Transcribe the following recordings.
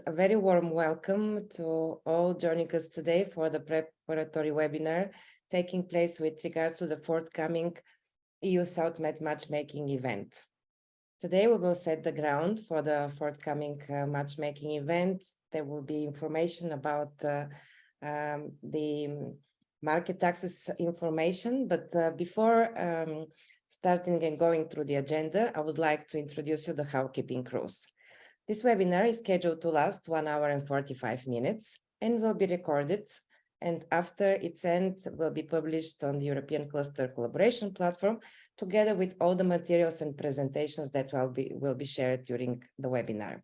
A very warm welcome to all joining us today for the preparatory webinar taking place with regards to the forthcoming EU South MED Matchmaking Event. Today we will set the ground for the forthcoming matchmaking event. There will be information about the market access information, but before starting and going through the agenda, I would like to introduce you the housekeeping rules. This webinar is scheduled to last 1 hour and 45 minutes and will be recorded, and after its end will be published on the European Cluster Collaboration Platform together with all the materials and presentations that will be shared during the webinar.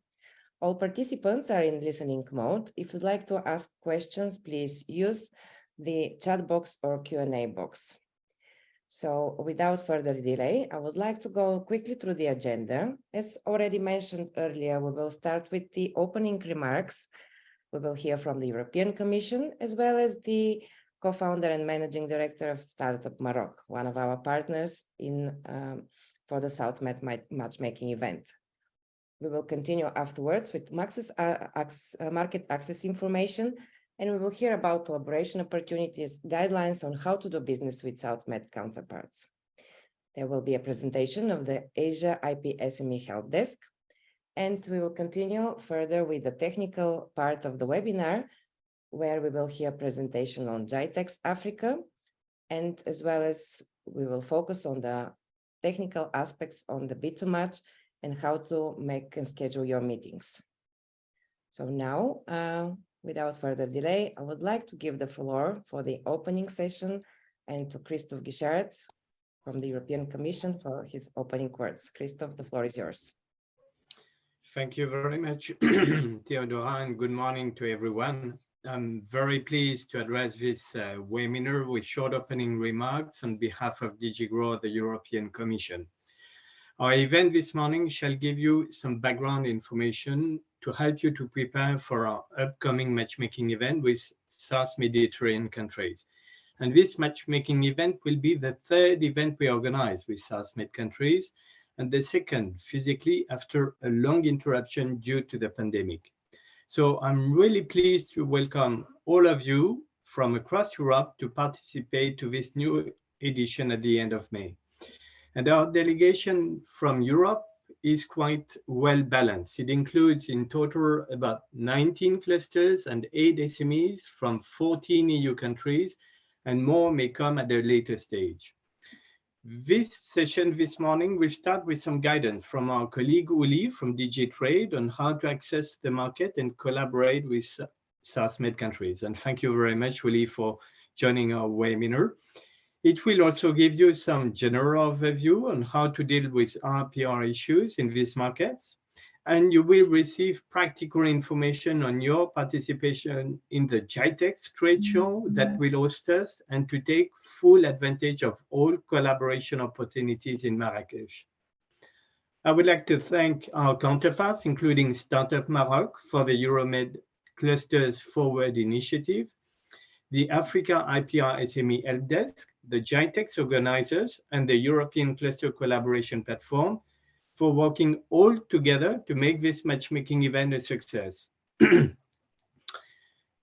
All participants are in listening mode. If you'd like to ask questions, please use the chat box or Q&A box. So without further delay, I would like to go quickly through the agenda. As already mentioned earlier, we will start with the opening remarks. We will hear from the European Commission, as well as the co-founder and managing director of StartUp Maroc, one of our partners for the South MED Matchmaking Event. We will continue afterwards with market access information, and we will hear about collaboration opportunities, guidelines on how to do business with South MED counterparts. There will be a presentation of the Asia IP SME Help Desk, and we will continue further with the technical part of the webinar, where we will hear a presentation on GITEX Africa, and as well as we will focus on the technical aspects on the B2Match and how to make and schedule your meetings. So now, without further delay, I would like to give the floor for the opening session and to Christophe Guichard from the European Commission for his opening words. Christophe, the floor is yours. Thank you very much, Theodora, and good morning to everyone. I'm very pleased to address this webinar with short opening remarks on behalf of DG GROW, the European Commission. Our event this morning shall give you some background information to help you to prepare for our upcoming matchmaking event with South Mediterranean countries. And this matchmaking event will be the third event we organize with South Med countries, and the second physically after a long interruption due to the pandemic. So I'm really pleased to welcome all of you from across Europe to participate to this new edition at the end of May. And our delegation from Europe is quite well balanced. It includes in total about 19 clusters and 8 SMEs from 14 EU countries, and more may come at a later stage. This session this morning will start with some guidance from our colleague Uli from DG Trade on how to access the market and collaborate with South Med countries. And thank you very much, Uli, for joining our webinar. It will also give you some general overview on how to deal with RPR issues in these markets. And you will receive practical information on your participation in the GITEX trade show that will host us, and to take full advantage of all collaboration opportunities in Marrakech. I would like to thank our counterparts, including StartUp Maroc for the Euromed Clusters Forward initiative, the Africa IPR SME Help Desk, the GITEX organizers, and the European Cluster Collaboration Platform for working all together to make this matchmaking event a success. The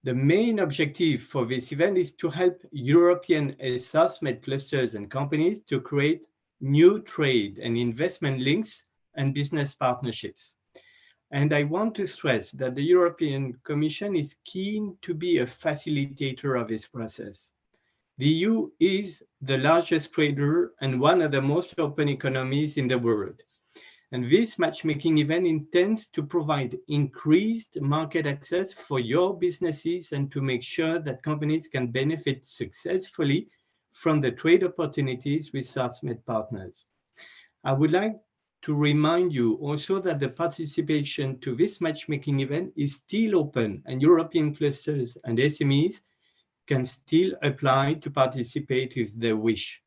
main objective for this event is to help European South Med clusters and companies to create new trade and investment links and business partnerships. And I want to stress that the European Commission is keen to be a facilitator of this process. The EU is the largest trader and one of the most open economies in the world. And this matchmaking event intends to provide increased market access for your businesses and to make sure that companies can benefit successfully from the trade opportunities with South Med partners. I would like to remind you also that the participation to this matchmaking event is still open, and European clusters and SMEs can still apply to participate if they wish.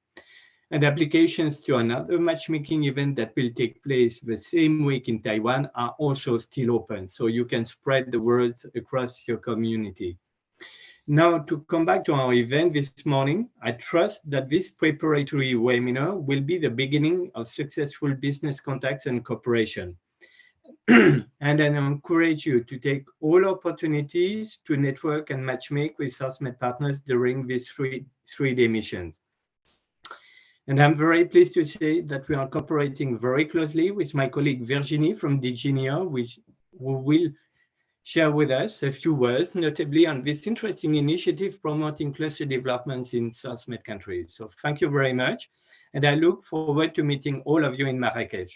And applications to another matchmaking event that will take place the same week in Taiwan are also still open, so you can spread the word across your community. Now, to come back to our event this morning, I trust that this preparatory webinar will be the beginning of successful business contacts and cooperation. and I encourage you to take all opportunities to network and matchmake with COSME partners during these three-day missions. And I'm very pleased to say that we are cooperating very closely with my colleague Virginie from DG NEO, who will share with us a few words, notably on this interesting initiative promoting cluster developments in SOSMED countries. So thank you very much. And I look forward to meeting all of you in Marrakech.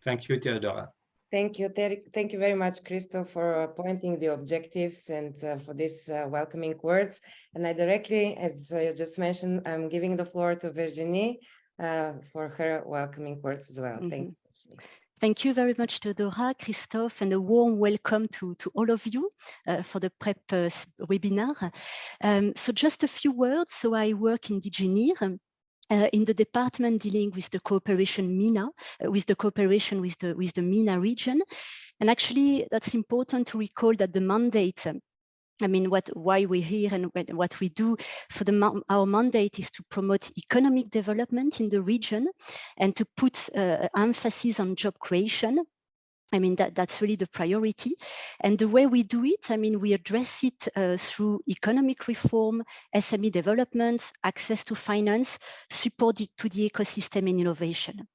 Thank you, Theodora. Thank you. Thank you very much, Christoph, for pointing the objectives and for these welcoming words. And I directly, as you just mentioned, I'm giving the floor to Virginie for her welcoming words as well. Thank you. Thank you very much, Theodora, Christoph, and a warm welcome to all of you for the PrEP webinar. So just a few words. So I work in DG NEO, in the department dealing with the cooperation MENA, with the MENA region. And actually, that's important to recall that the mandate, I mean, why we're here and what we do. So our mandate is to promote economic development in the region and to put emphasis on job creation. I mean, that's really the priority. And the way we do it, I mean, we address it through economic reform, SME development, access to finance, support to the ecosystem and innovation.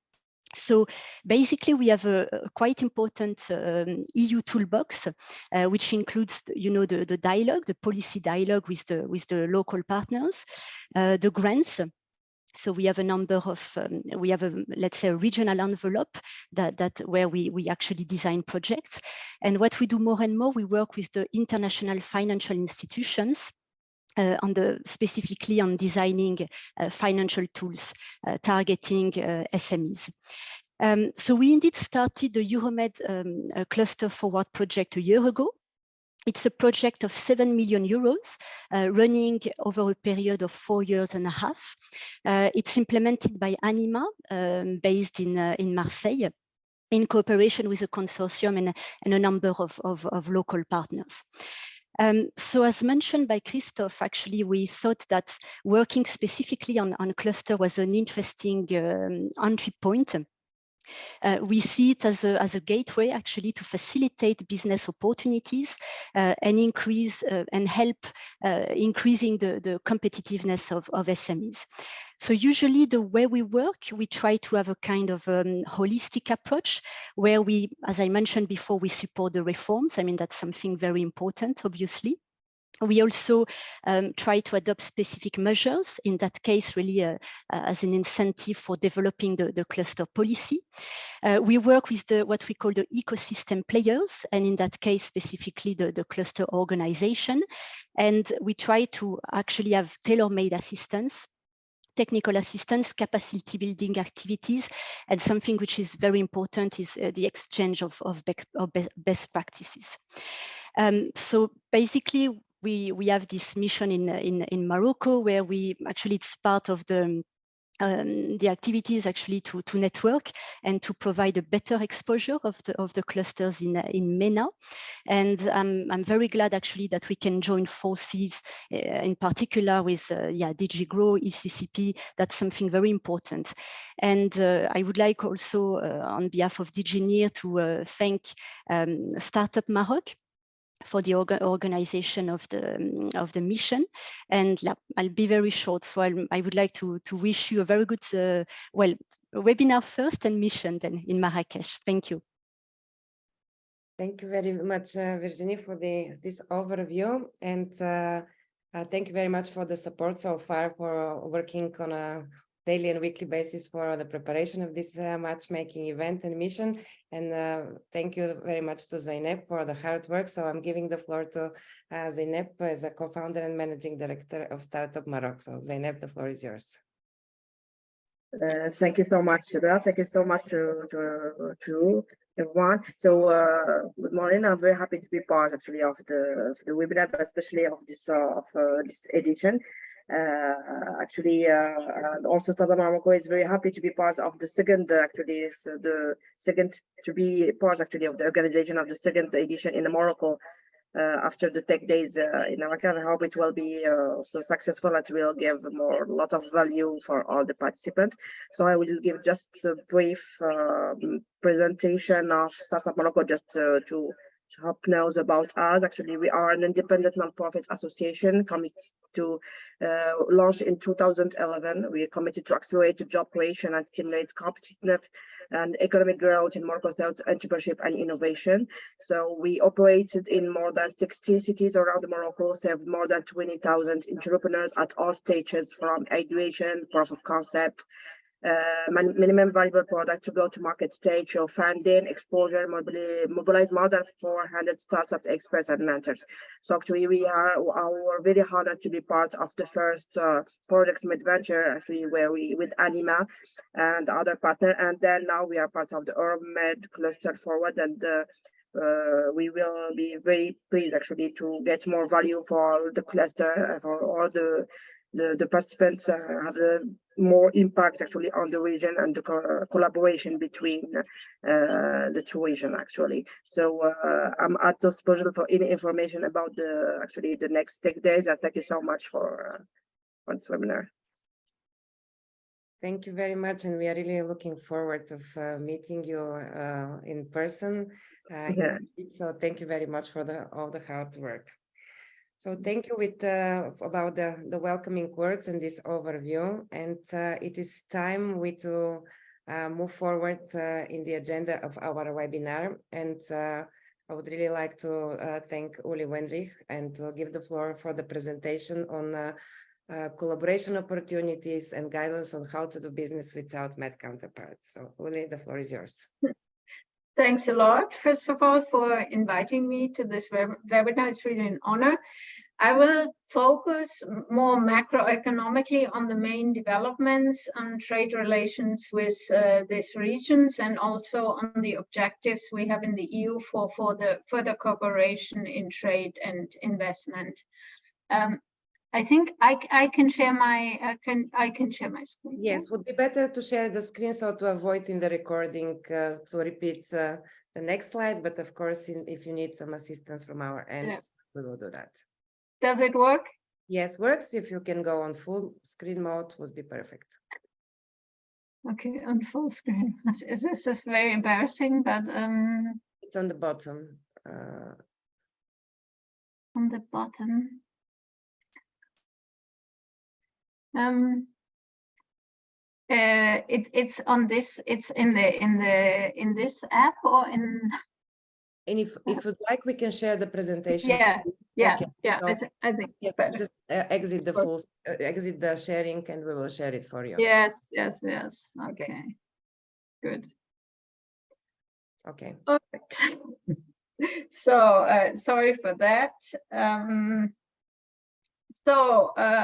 So basically, we have a quite important EU toolbox, which includes, you know, the dialogue, the policy dialogue with the local partners, the grants. So we have a number of, let's say, a regional envelope where we actually design projects. And what we do more and more, we work with the international financial institutions specifically on designing financial tools targeting SMEs. So we indeed started the Euromed Cluster Forward project a year ago. It's a project of 7 million euros running over a period of 4.5 years. It's implemented by Anima, based in Marseille, in cooperation with a consortium and a number of local partners. So as mentioned by Christoph, actually, we thought that working specifically on cluster was an interesting entry point. We see it as a gateway actually to facilitate business opportunities and increase and help increasing the competitiveness of SMEs. So usually the way we work, we try to have a kind of holistic approach where we, as I mentioned before, we support the reforms. I mean, that's something very important, obviously. We also try to adopt specific measures, in that case, really as an incentive for developing the cluster policy. We work with what we call the ecosystem players, and in that case, specifically the cluster organization. And we try to actually have tailor-made assistance, technical assistance, capacity building activities, and something which is very important is the exchange of best practices. So basically, we have this mission in Morocco, where it's part of the activities actually to network and to provide a better exposure of the clusters in MENA. And I'm very glad actually that we can join forces in particular with DG GROW, ECCP. That's something very important. And I would like also on behalf of DG NEO to thank StartUp Maroc for the organization of the mission. And I'll be very short. So I would like to wish you a very good, webinar first and mission then in Marrakech. Thank you. Thank you very much, Virginie, for this overview. And thank you very much for the support so far, for working on a daily and weekly basis for the preparation of this matchmaking event and mission. And thank you very much to Zeynep for the hard work. So I'm giving the floor to Zeynep as a co-founder and managing director of StartUp Maroc. So Zeynep, the floor is yours. Thank you so much, Shida. Thank you so much to everyone. So good morning. I'm very happy to be part actually of the webinar, but especially of this edition. Also StartUp Morocco is very happy to be part of the second to be part actually of the organization of the second edition in Morocco after the tech days in America. I hope it will be so successful. It will give a lot of value for all the participants. So I will give just a brief presentation of StartUp Morocco, just to help knows about us. Actually, we are an independent nonprofit association committed to launch in 2011. We are committed to accelerate job creation and stimulate competitiveness and economic growth in Morocco through entrepreneurship and innovation. So we operated in more than 16 cities around Morocco, served more than 20,000 entrepreneurs at all stages, from ideation, proof of concept, minimum viable product to go to market stage, show funding, exposure, mobilize more than 400 startup experts and mentors. So actually we are very honored to be part of the first project MED Venture, actually, where we with Anima and other partner, and then now we are part of the Euromed Clusters Forward, and we will be very pleased actually to get more value for the cluster, for all the participants, have more impact actually on the region and the collaboration between the two regions actually. So I'm at disposal for any information about the next tech days. And thank you so much for this webinar. Thank you very much, and we are really looking forward to meeting you in person. Yeah. So thank you very much for all the hard work. So thank you about the welcoming words and this overview. And it is time to move forward in the agenda of our webinar. And I would really like to thank Uli Wendrich and to give the floor for the presentation on collaboration opportunities and guidance on how to do business with South Med counterparts. So Uli, the floor is yours. Thanks a lot, first of all, for inviting me to this webinar. It's really an honor. I will focus more macroeconomically on the main developments on trade relations with these regions, and also on the objectives we have in the EU for the further cooperation in trade and investment. I think I can share my screen. Yes, would be better to share the screen so to avoid in the recording to repeat the next slide. But of course, if you need some assistance from our end, yeah, we will do that. Does it work? Yes, works. If you can go on full screen mode, would be perfect. Okay, on full screen. This is very embarrassing, but it's on the bottom. On the bottom. It's on this. It's in this app or in. And if you'd like, we can share the presentation. Yeah, okay. Yeah. So, I think yes, just exit the exit the sharing, and we will share it for you. Yes. Okay. Good. Okay. Perfect. So sorry for that.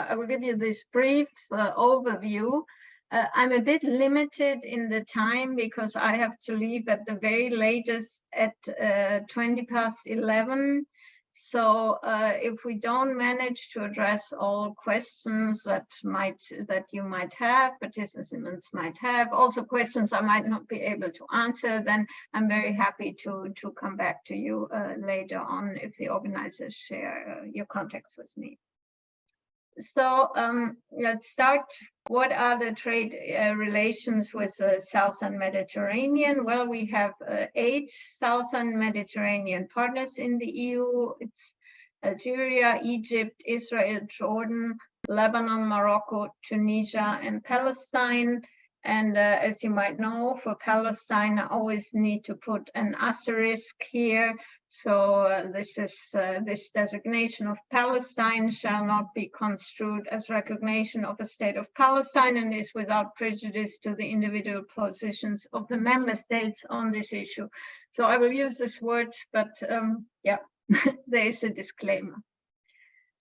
I will give you this brief overview. I'm a bit limited in the time because I have to leave at the very latest at 11:20. So if we don't manage to address all questions that you might have, participants might have, also questions I might not be able to answer, then I'm very happy to come back to you later on if the organizers share your contacts with me. So let's start. What are the trade relations with the Southern Mediterranean? Well, we have 8 Southern Mediterranean partners in the EU. It's Algeria, Egypt, Israel, Jordan, Lebanon, Morocco, Tunisia, and Palestine. And as you might know, for Palestine, I always need to put an asterisk here. So this designation of Palestine shall not be construed as recognition of a state of Palestine, and is without prejudice to the individual positions of the member states on this issue. So I will use this word, but yeah, there is a disclaimer.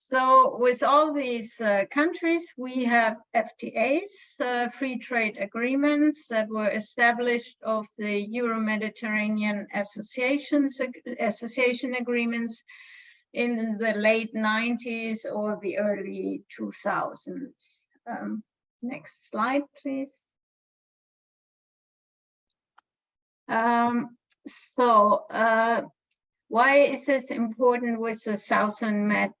So with all these countries, we have FTAs, free trade agreements that were established of the Euro-Mediterranean association agreements in the late 90s or the early 2000s. Next slide, please. Why is this important with the Southern Med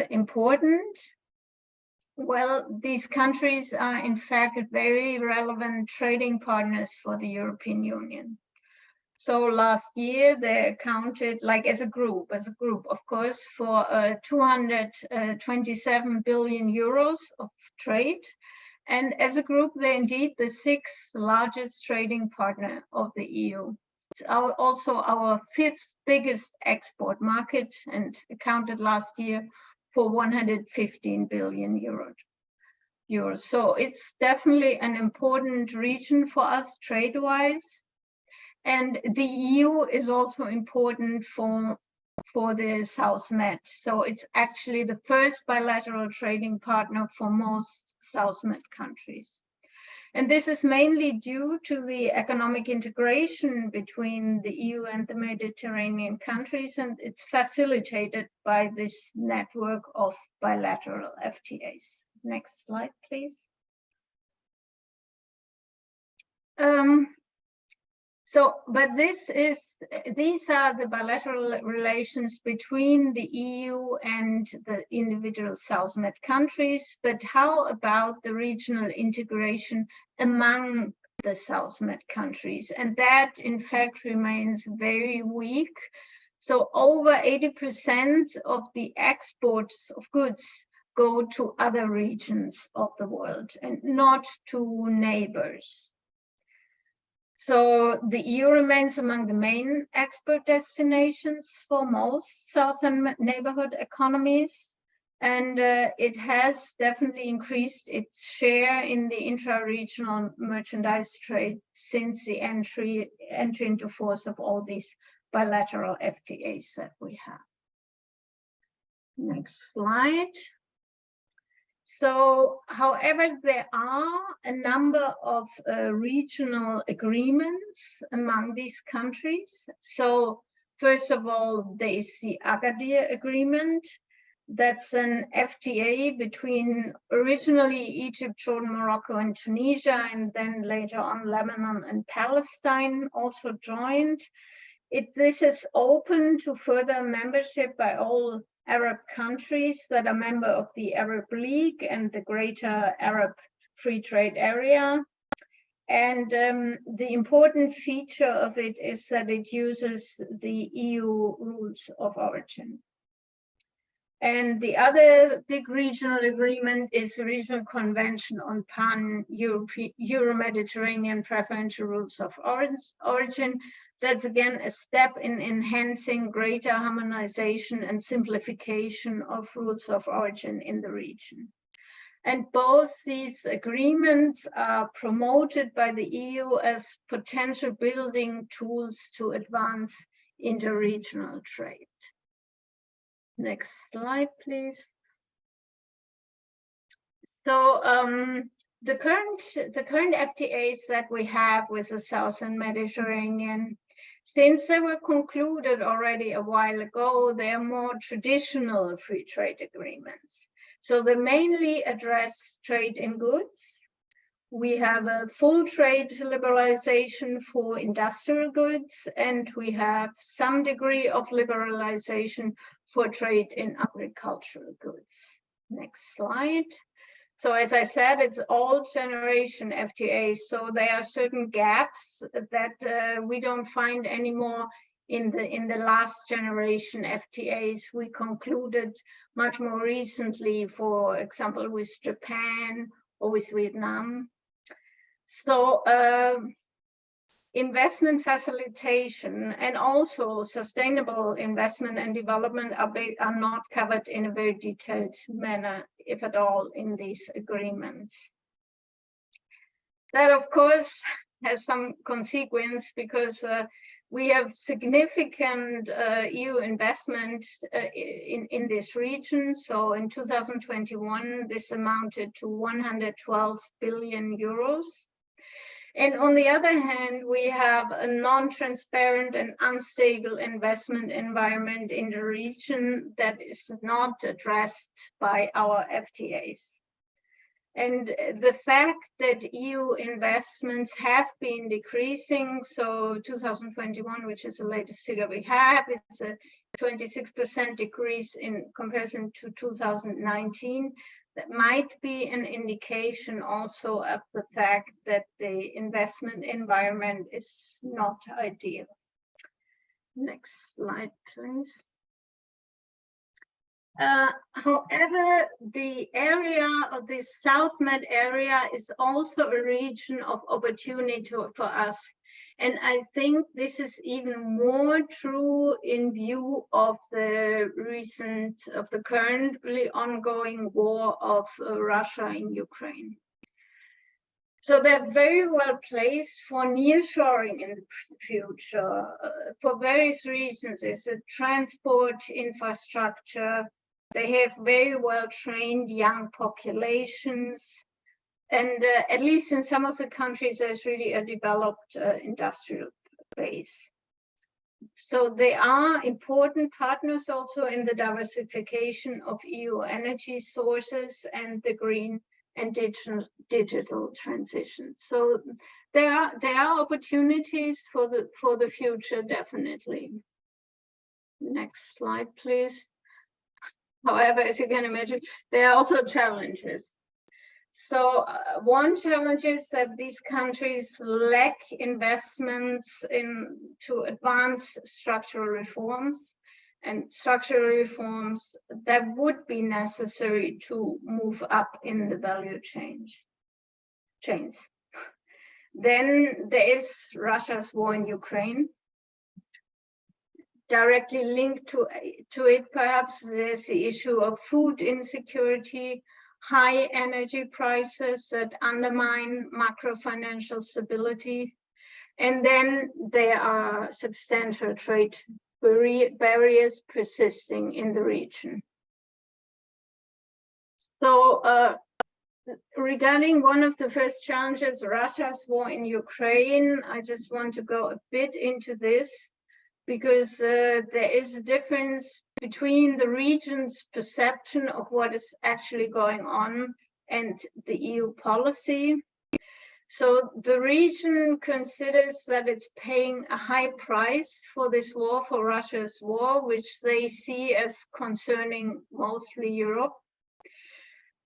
important? Well, these countries are in fact very relevant trading partners for the European Union. So last year they accounted, like as a group, of course, for 227 billion euros of trade. And as a group, they're indeed the 6th largest trading partner of the EU. It's also our 5th biggest export market and accounted last year for 115 billion euros. So it's definitely an important region for us trade-wise. And the EU is also important for the South Med. So it's actually the first bilateral trading partner for most South Med countries. And this is mainly due to the economic integration between the EU and the Mediterranean countries, and it's facilitated by this network of bilateral FTAs. Next slide, please. But these are the bilateral relations between the EU and the individual South Med countries. But how about the regional integration among the South Med countries? And that, in fact, remains very weak. So over 80% of the exports of goods go to other regions of the world and not to neighbors. So the EU remains among the main export destinations for most southern neighborhood economies, and it has definitely increased its share in the intra-regional merchandise trade since the entry into force of all these bilateral FTAs that we have. Next slide. So, however, there are a number of regional agreements among these countries. So, first of all, there is the Agadir Agreement. That's an FTA between originally Egypt, Jordan, Morocco, and Tunisia, and then later on Lebanon and Palestine also joined. This is open to further membership by all Arab countries that are member of the Arab League and the Greater Arab Free Trade Area. And the important feature of it is that it uses the EU rules of origin. And the other big regional agreement is the Regional Convention on Pan-Euro-Mediterranean Preferential Rules of Origin. That's again a step in enhancing greater harmonization and simplification of rules of origin in the region. And both these agreements are promoted by the EU as potential building tools to advance interregional trade. Next slide, please. So the current FTAs that we have with the Southern Mediterranean, since they were concluded already a while ago, they are more traditional free trade agreements. So they mainly address trade in goods. We have a full trade liberalization for industrial goods, and we have some degree of liberalization for trade in agricultural goods. Next slide. So as I said, it's all generation FTAs. So there are certain gaps that we don't find anymore in the last generation FTAs. We concluded much more recently, for example, with Japan or with Vietnam. So investment facilitation and also sustainable investment and development are not covered in a very detailed manner, if at all, in these agreements. That, of course, has some consequence because we have significant EU investment in this region. So in 2021, this amounted to 112 billion euros. And on the other hand, we have a non-transparent and unstable investment environment in the region that is not addressed by our FTAs. And the fact that EU investments have been decreasing, so 2021, which is the latest figure we have, is a 26% decrease in comparison to 2019. That might be an indication also of the fact that the investment environment is not ideal. Next slide, please. However, the area of the South Med area is also a region of opportunity for us. And I think this is even more true in view of the currently ongoing war of Russia in Ukraine. So they're very well placed for nearshoring in the future for various reasons. It's a transport infrastructure. They have very well trained young populations. And at least in some of the countries, there's really a developed industrial base. So they are important partners also in the diversification of EU energy sources and the green and digital transition. So there are opportunities for the future, definitely. Next slide, please. However, as you can imagine, there are also challenges. So one challenge is that these countries lack investments to advance structural reforms, and structural reforms that would be necessary to move up in the value chains. Then there is Russia's war in Ukraine. Directly linked to it, perhaps there's the issue of food insecurity, high energy prices that undermine macro financial stability. And then there are substantial trade barriers persisting in the region. So regarding one of the first challenges, Russia's war in Ukraine, I just want to go a bit into this because there is a difference between the region's perception of what is actually going on and the EU policy. So the region considers that it's paying a high price for this war, for Russia's war, which they see as concerning mostly Europe.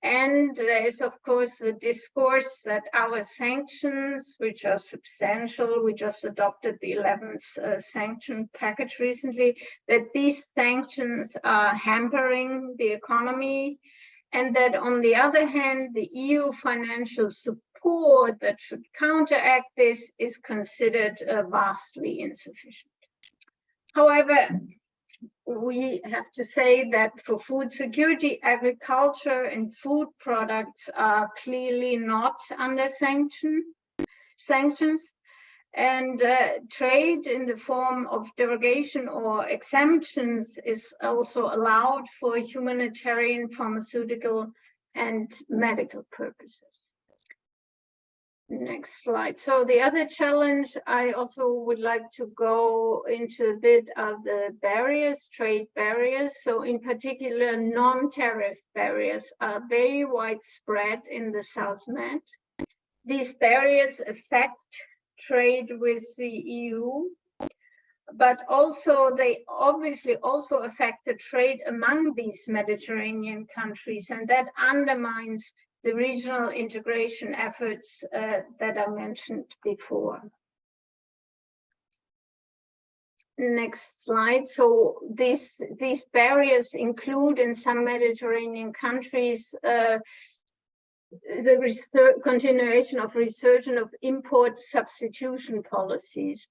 And there is, of course, the discourse that our sanctions, which are substantial, we just adopted the 11th sanction package recently, that these sanctions are hampering the economy, and that on the other hand, the EU financial support that should counteract this is considered vastly insufficient. However, we have to say that for food security, agriculture and food products are clearly not under sanctions. And trade in the form of derogation or exemptions is also allowed for humanitarian, pharmaceutical, and medical purposes. Next slide. So the other challenge, I also would like to go into a bit of the barriers, trade barriers. So in particular, non-tariff barriers are very widespread in the South Med. These barriers affect trade with the EU, but also they obviously also affect the trade among these Mediterranean countries, and that undermines the regional integration efforts that I mentioned before. Next slide. So these barriers include in some Mediterranean countries the continuation of resurgence of import substitution policies,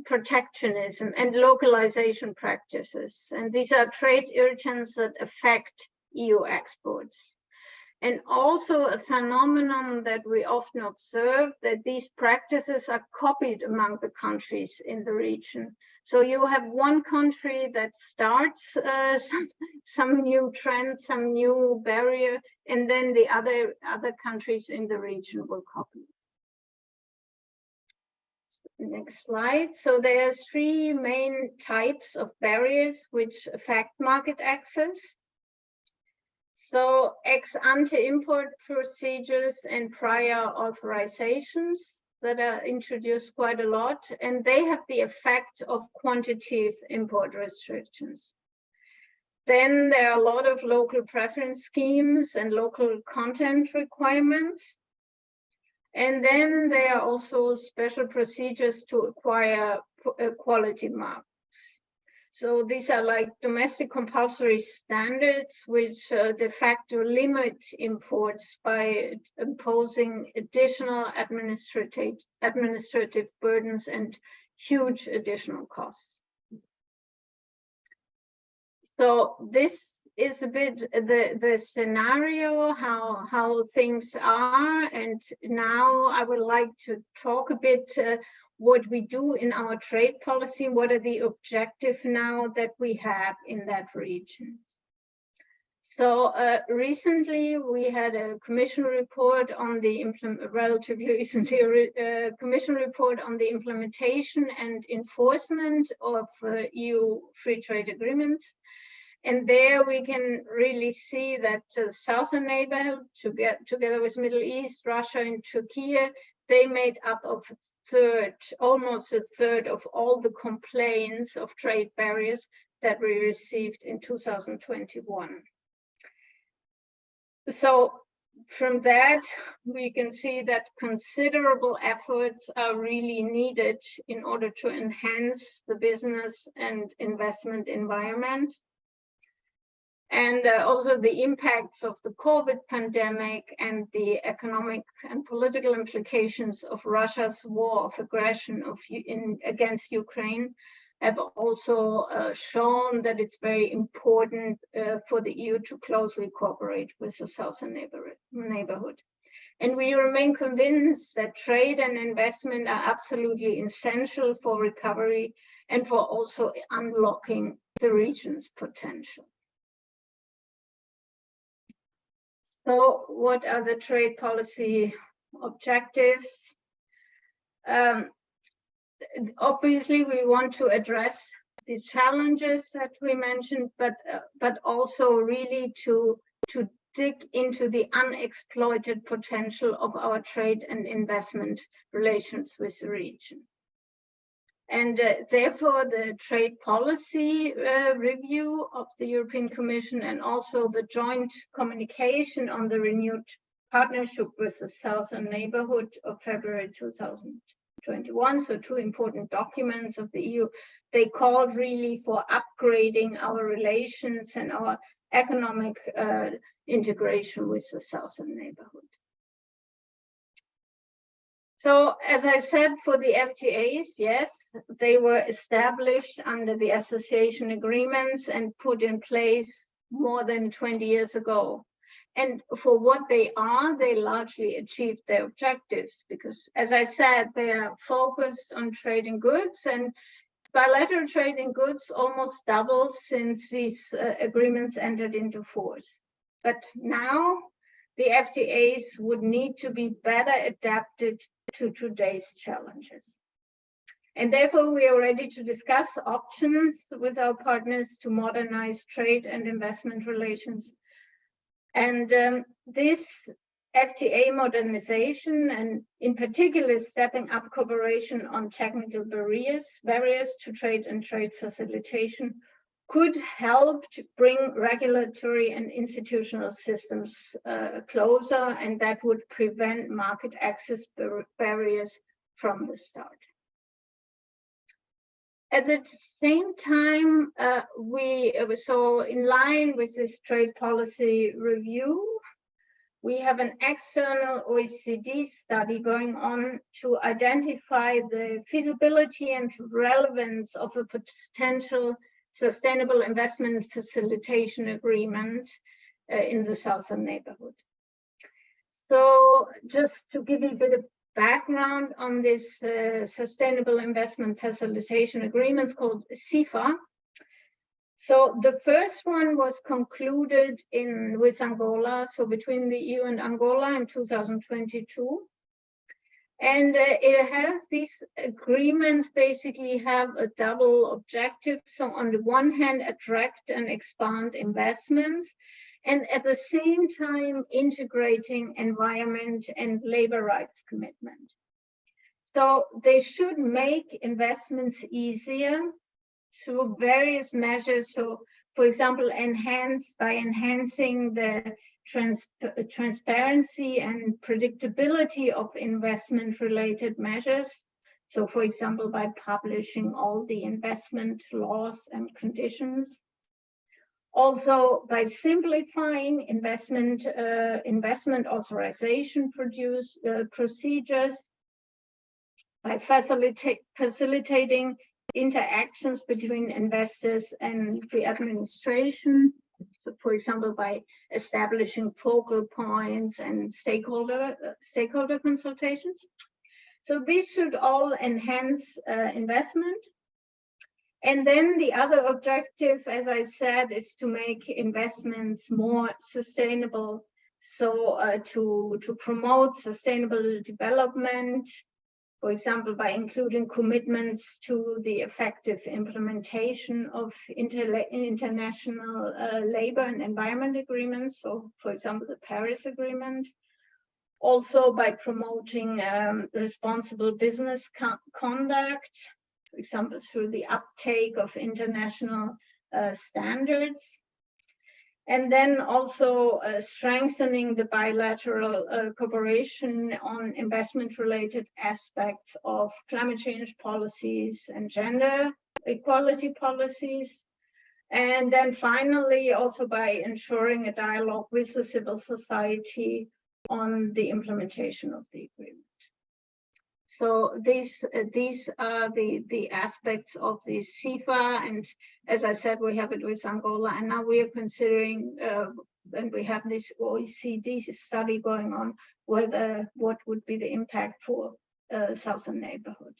protectionism, and localization practices. And these are trade irritants that affect EU exports. And also a phenomenon that we often observe, that these practices are copied among the countries in the region. So you have one country that starts some new trend, some new barrier, and then the other countries in the region will copy. Next slide. So there are three main types of barriers which affect market access. So ex ante import procedures and prior authorizations that are introduced quite a lot, and they have the effect of quantitative import restrictions. Then there are a lot of local preference schemes and local content requirements. And then there are also special procedures to acquire quality marks. So these are like domestic compulsory standards, which de facto limit imports by imposing additional administrative burdens and huge additional costs. So this is a bit the scenario, how things are. And now I would like to talk a bit what we do in our trade policy, what are the objectives now that we have in that region. So recently we had a commission report on the commission report on the implementation and enforcement of EU free trade agreements. And there we can really see that southern neighborhood, together with Middle East, Russia and Turkey, they made up of almost a third of all the complaints of trade barriers that we received in 2021. So from that, we can see that considerable efforts are really needed in order to enhance the business and investment environment. And also the impacts of the COVID pandemic and the economic and political implications of Russia's war of aggression against Ukraine have also shown that it's very important for the EU to closely cooperate with the southern neighborhood. And we remain convinced that trade and investment are absolutely essential for recovery and for also unlocking the region's potential. So what are the trade policy objectives? Obviously, we want to address the challenges that we mentioned, but also really to dig into the unexploited potential of our trade and investment relations with the region. And therefore, the trade policy review of the European Commission and also the joint communication on the renewed partnership with the southern neighborhood of February 2021, so two important documents of the EU, they called really for upgrading our relations and our economic integration with the southern neighborhood. So, as I said, for the FTAs, yes, they were established under the association agreements and put in place more than 20 years ago. And for what they are, they largely achieved their objectives because, as I said, they are focused on trading goods, and bilateral trade in goods almost doubled since these agreements entered into force. But now the FTAs would need to be better adapted to today's challenges. And therefore, we are ready to discuss options with our partners to modernize trade and investment relations. And this FTA modernization, and in particular, stepping up cooperation on technical barriers to trade and trade facilitation, could help to bring regulatory and institutional systems closer, and that would prevent market access barriers from the start. At the same time, so in line with this trade policy review, we have an external OECD study going on to identify the feasibility and relevance of a potential sustainable investment facilitation agreement in the southern neighborhood. So just to give you a bit of background on this sustainable investment facilitation agreements called SIFA. So the first one was concluded with Angola, so between the EU and Angola in 2022. And it has these agreements basically have a double objective. So on the one hand, attract and expand investments. and at the same time integrating environment and labor rights commitment. So they should make investments easier through various measures. So, for example, by enhancing the transparency and predictability of investment-related measures. So, for example, by publishing all the investment laws and conditions. Also, by simplifying investment authorization procedures, by facilitating interactions between investors and the administration, so for example, by establishing focal points and stakeholder consultations. So these should all enhance investment. And then the other objective, as I said, is to make investments more sustainable. So to promote sustainable development, for example, by including commitments to the effective implementation of international labor and environment agreements. So, for example, the Paris Agreement. Also by promoting responsible business conduct, for example, through the uptake of international standards. And then also strengthening the bilateral cooperation on investment-related aspects of climate change policies and gender equality policies. And then finally, also by ensuring a dialogue with the civil society on the implementation of the agreement. So these are the aspects of the CIFA, and as I said, we have it with Angola, and now we are considering, and we have this OECD study going on, what would be the impact for Southern Neighborhood.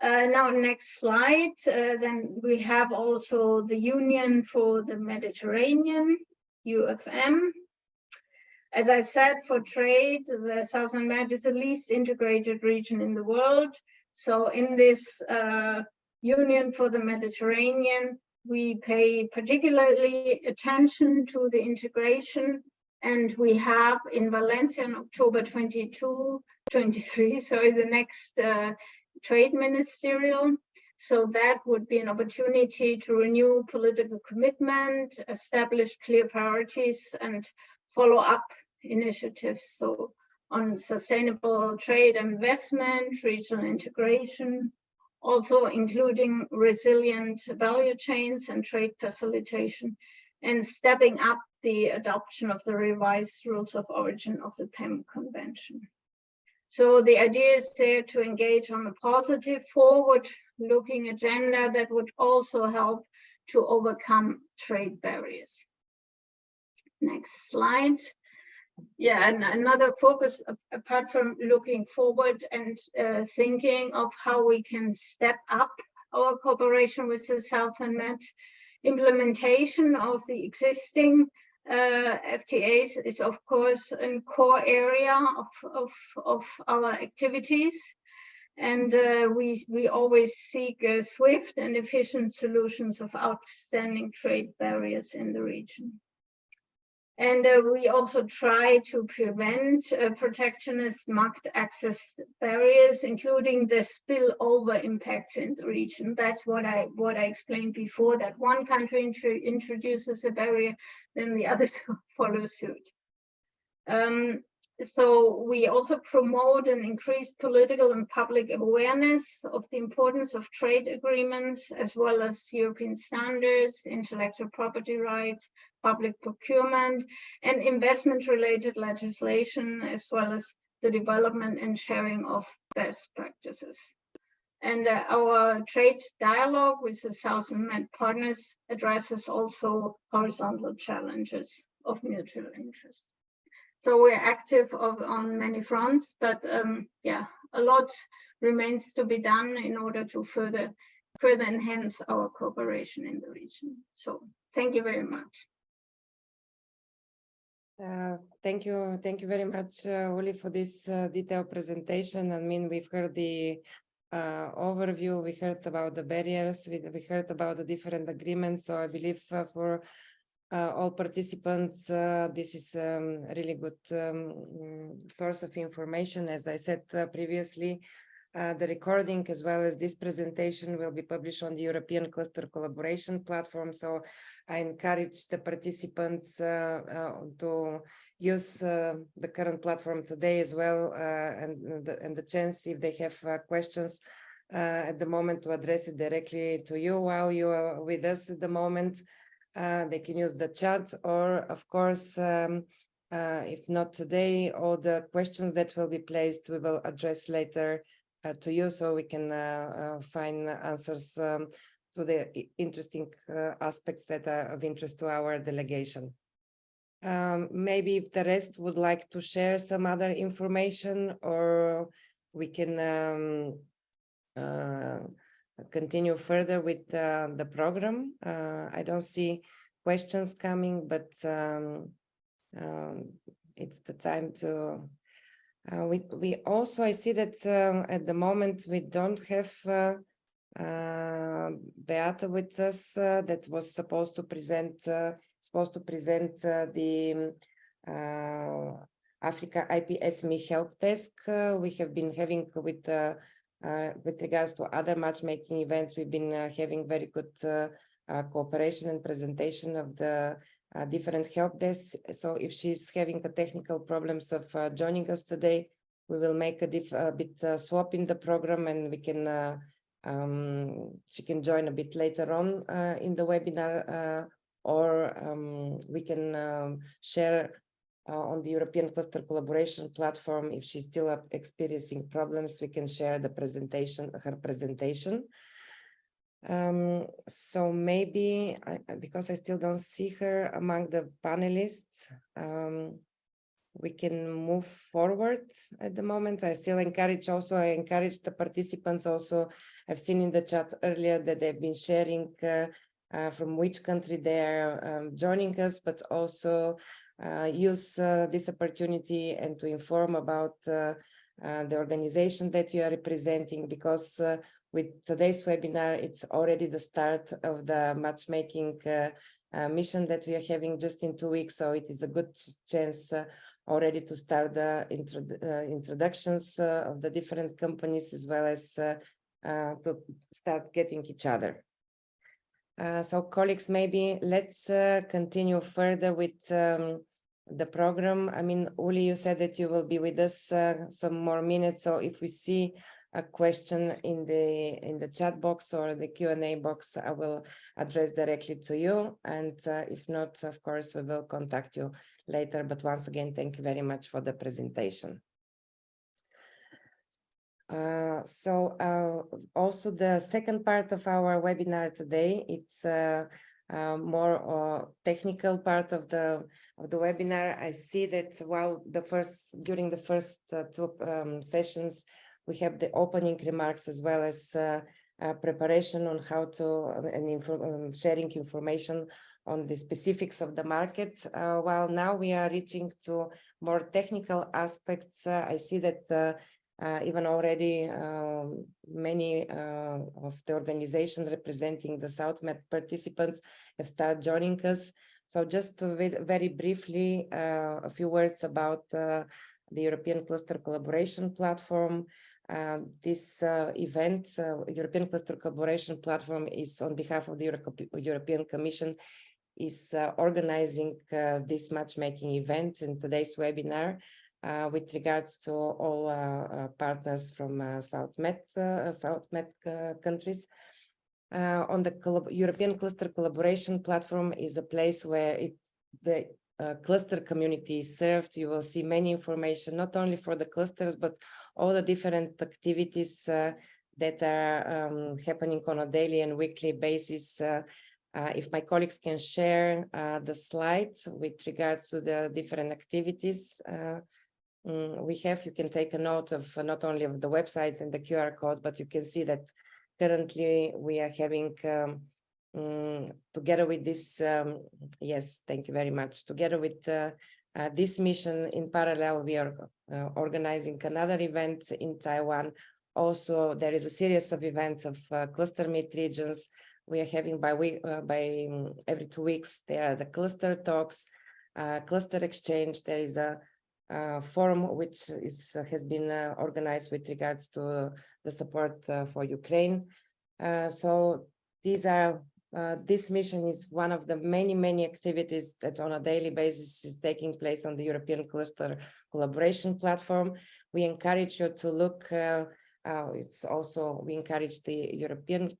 Now, next slide. Then we have also the Union for the Mediterranean, UFM. As I said, for trade, the Southern Med is the least integrated region in the world. So in this Union for the Mediterranean, we pay particularly attention to the integration. And we have in Valencia on October 23, sorry, the next trade ministerial. So that would be an opportunity to renew political commitment, establish clear priorities, and follow up initiatives. So on sustainable trade and investment, regional integration, also including resilient value chains and trade facilitation, and stepping up the adoption of the revised rules of origin of the PEM Convention. So the idea is there to engage on a positive, forward-looking agenda that would also help to overcome trade barriers. Next slide. Yeah, and another focus, apart from looking forward and thinking of how we can step up our cooperation with the Southern Med, implementation of the existing FTAs is, of course, a core area of our activities. And we always seek swift and efficient solutions of outstanding trade barriers in the region. And we also try to prevent protectionist market access barriers, including the spillover impacts in the region. That's what I explained before, that one country introduces a barrier, then the others follow suit. So we also promote an increased political and public awareness of the importance of trade agreements, as well as European standards, intellectual property rights, public procurement, and investment-related legislation, as well as the development and sharing of best practices. And our trade dialogue with the Southern Med partners addresses also horizontal challenges of mutual interest. So we're active on many fronts, but yeah, a lot remains to be done in order to further enhance our cooperation in the region. So thank you very much. Thank you very much, Uli, for this detailed presentation. I mean, we've heard the overview, we heard about the barriers, we heard about the different agreements. So I believe for all participants. This is a really good source of information. As I said previously, the recording as well as this presentation will be published on the European Cluster Collaboration Platform. So I encourage the participants to use the current platform today as well, and the chance, if they have questions at the moment, to address it directly to you while you are with us at the moment. They can use the chat, or of course, if not today, all the questions that will be placed, we will address later to you, so we can find answers to the interesting aspects that are of interest to our delegation. Maybe if the rest would like to share some other information, or we can continue further with the program. I don't see questions coming, but it's the time to we also, I see that at the moment we don't have Beata with us, that was supposed to present the Africa IP SME help desk. We have been having with regards to other matchmaking events, we've been having very good cooperation and presentation of the different help desks. So if she's having a technical problems of joining us today, we will make a bit swap in the program, and we can she can join a bit later on in the webinar, or we can share on the European Cluster Collaboration Platform. If she's still experiencing problems, we can share the presentation, her presentation. So maybe, because I still don't see her among the panelists, we can move forward at the moment. I encourage the participants also. I've seen in the chat earlier that they've been sharing from which country they're joining us, but also use this opportunity and to inform about the organization that you are representing, because with today's webinar, it's already the start of the matchmaking mission that we are having just in 2 weeks. So it is a good chance already to start the introductions of the different companies, as well as to start getting each other. So colleagues, maybe let's continue further with the program. I mean, Uli, you said that you will be with us some more minutes. So if we see a question in the chat box or the Q&A box, I will address directly to you. And if not, of course, we will contact you later. But once again, thank you very much for the presentation. Also the second part of our webinar today, it's more technical part of the webinar. I see that while during the first two sessions, we have the opening remarks as well as preparation on how to and sharing information on the specifics of the market. While now we are reaching to more technical aspects, I see that even already many of the organizations representing the SouthMed participants have started joining us. So just to very briefly, a few words about the European Cluster Collaboration Platform. This event, European Cluster Collaboration Platform, is on behalf of the European Commission, is organizing this matchmaking event in today's webinar. With regards to all partners from SouthMed countries. On the European Cluster Collaboration Platform is a place where the cluster community is served. You will see many information, not only for the clusters, but all the different activities that are happening on a daily and weekly basis. If my colleagues can share the slides with regards to the different activities we have, you can take a note of not only of the website and the QR code, but you can see that currently we are having together with this, yes, thank you very much. Together with this mission, in parallel, we are organizing another event in Taiwan. Also, there is a series of events of cluster meet regions We are having by every 2 weeks, there are the cluster talks, cluster exchange. There is a forum which has been organized with regards to the support for Ukraine. So these are this mission is one of the many activities that on a daily basis is taking place on the European Cluster Collaboration Platform. We encourage you to look, we encourage the European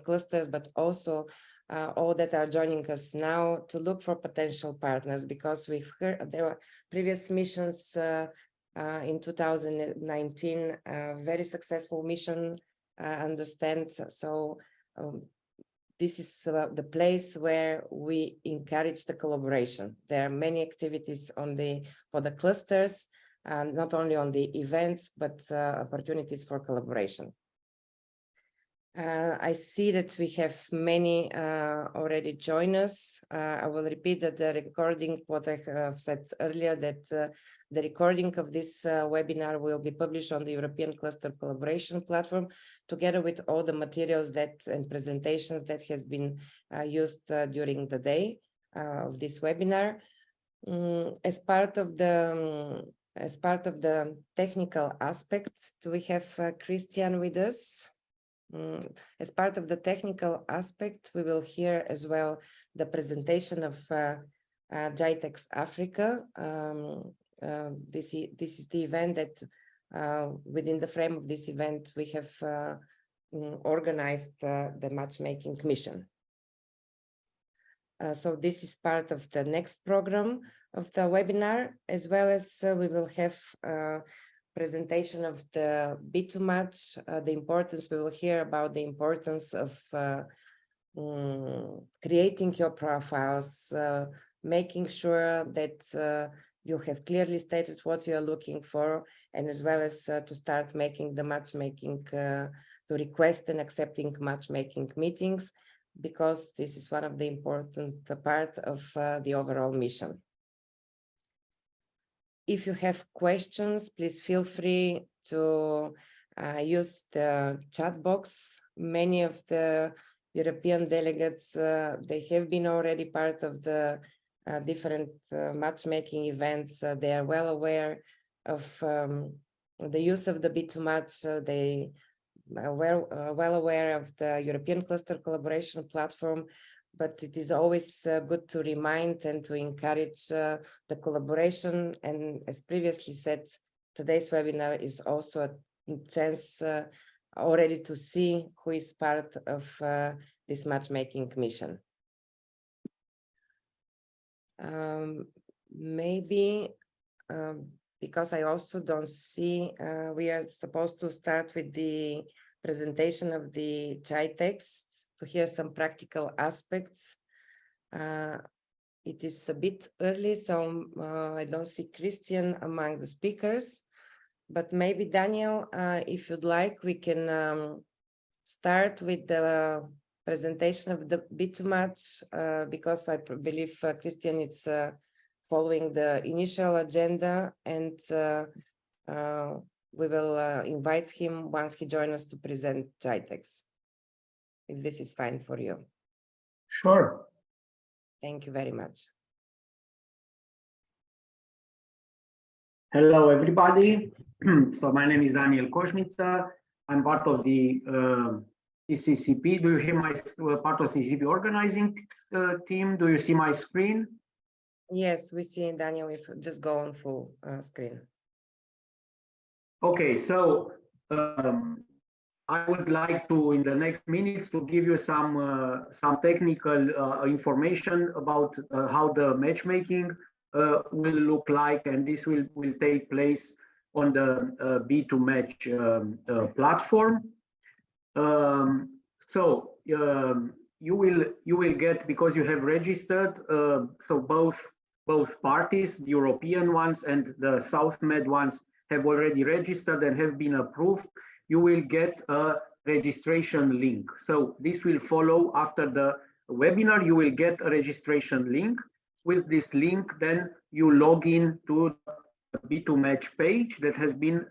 clusters, but also all that are joining us now to look for potential partners, because we've heard there were previous missions in 2019, very successful mission, understand. So this is the place where we encourage the collaboration. There are many activities for the clusters, not only on the events, but opportunities for collaboration. I see that we have many already join us. I will repeat that the recording, what I have said earlier, that the recording of this webinar will be published on the European Cluster Collaboration Platform, together with all the materials and presentations that has been used during the day of this webinar. As part of the technical aspects, do we have Christian with us? As part of the technical aspect, we will hear as well the presentation of GITEX Africa. This is the event that within the frame of this event, we have organized the matchmaking mission. So this is part of the next program of the webinar, as well as we will have presentation of the B2Match, the importance. We will hear about the importance of creating your profiles, making sure that you have clearly stated what you are looking for, and as well as to start making the matchmaking, to request and accepting matchmaking meetings, because this is one of the important part of the overall mission. If you have questions, please feel free to use the chat box. Many of the European delegates, they have been already part of the different matchmaking events. They are well aware of the use of the B2Match. They are well aware of the European Cluster Collaboration Platform. But it is always good to remind and to encourage the collaboration. And as previously said, today's webinar is also a chance already to see who is part of this matchmaking mission. Maybe because I also don't see, we are supposed to start with the presentation of the GITEX to hear some practical aspects. It is a bit early, so I don't see Christian among the speakers, but maybe Daniel, if you'd like, we can start with the presentation of the B2Match, because I believe Christian is following the initial agenda, and we will invite him once he joins us to present GITEX, if this is fine for you. Sure. Thank you very much. Hello, everybody. So my name is Daniel Koșniță. I'm part of the ECCP. Do you hear my part of the ECCP organizing team? Do you see my screen? Yes, we see Daniel. If just go on full screen. Okay, so I would like to, in the next minutes, to give you some technical information about how the matchmaking will look like, and this will take place on the B2Match platform. So you will get, because you have registered, so both parties, the European ones and the South Med ones, have already registered and have been approved. You will get a registration link. So this will follow after the webinar. You will get a registration link. With this link, then you log in to the B2Match page that has been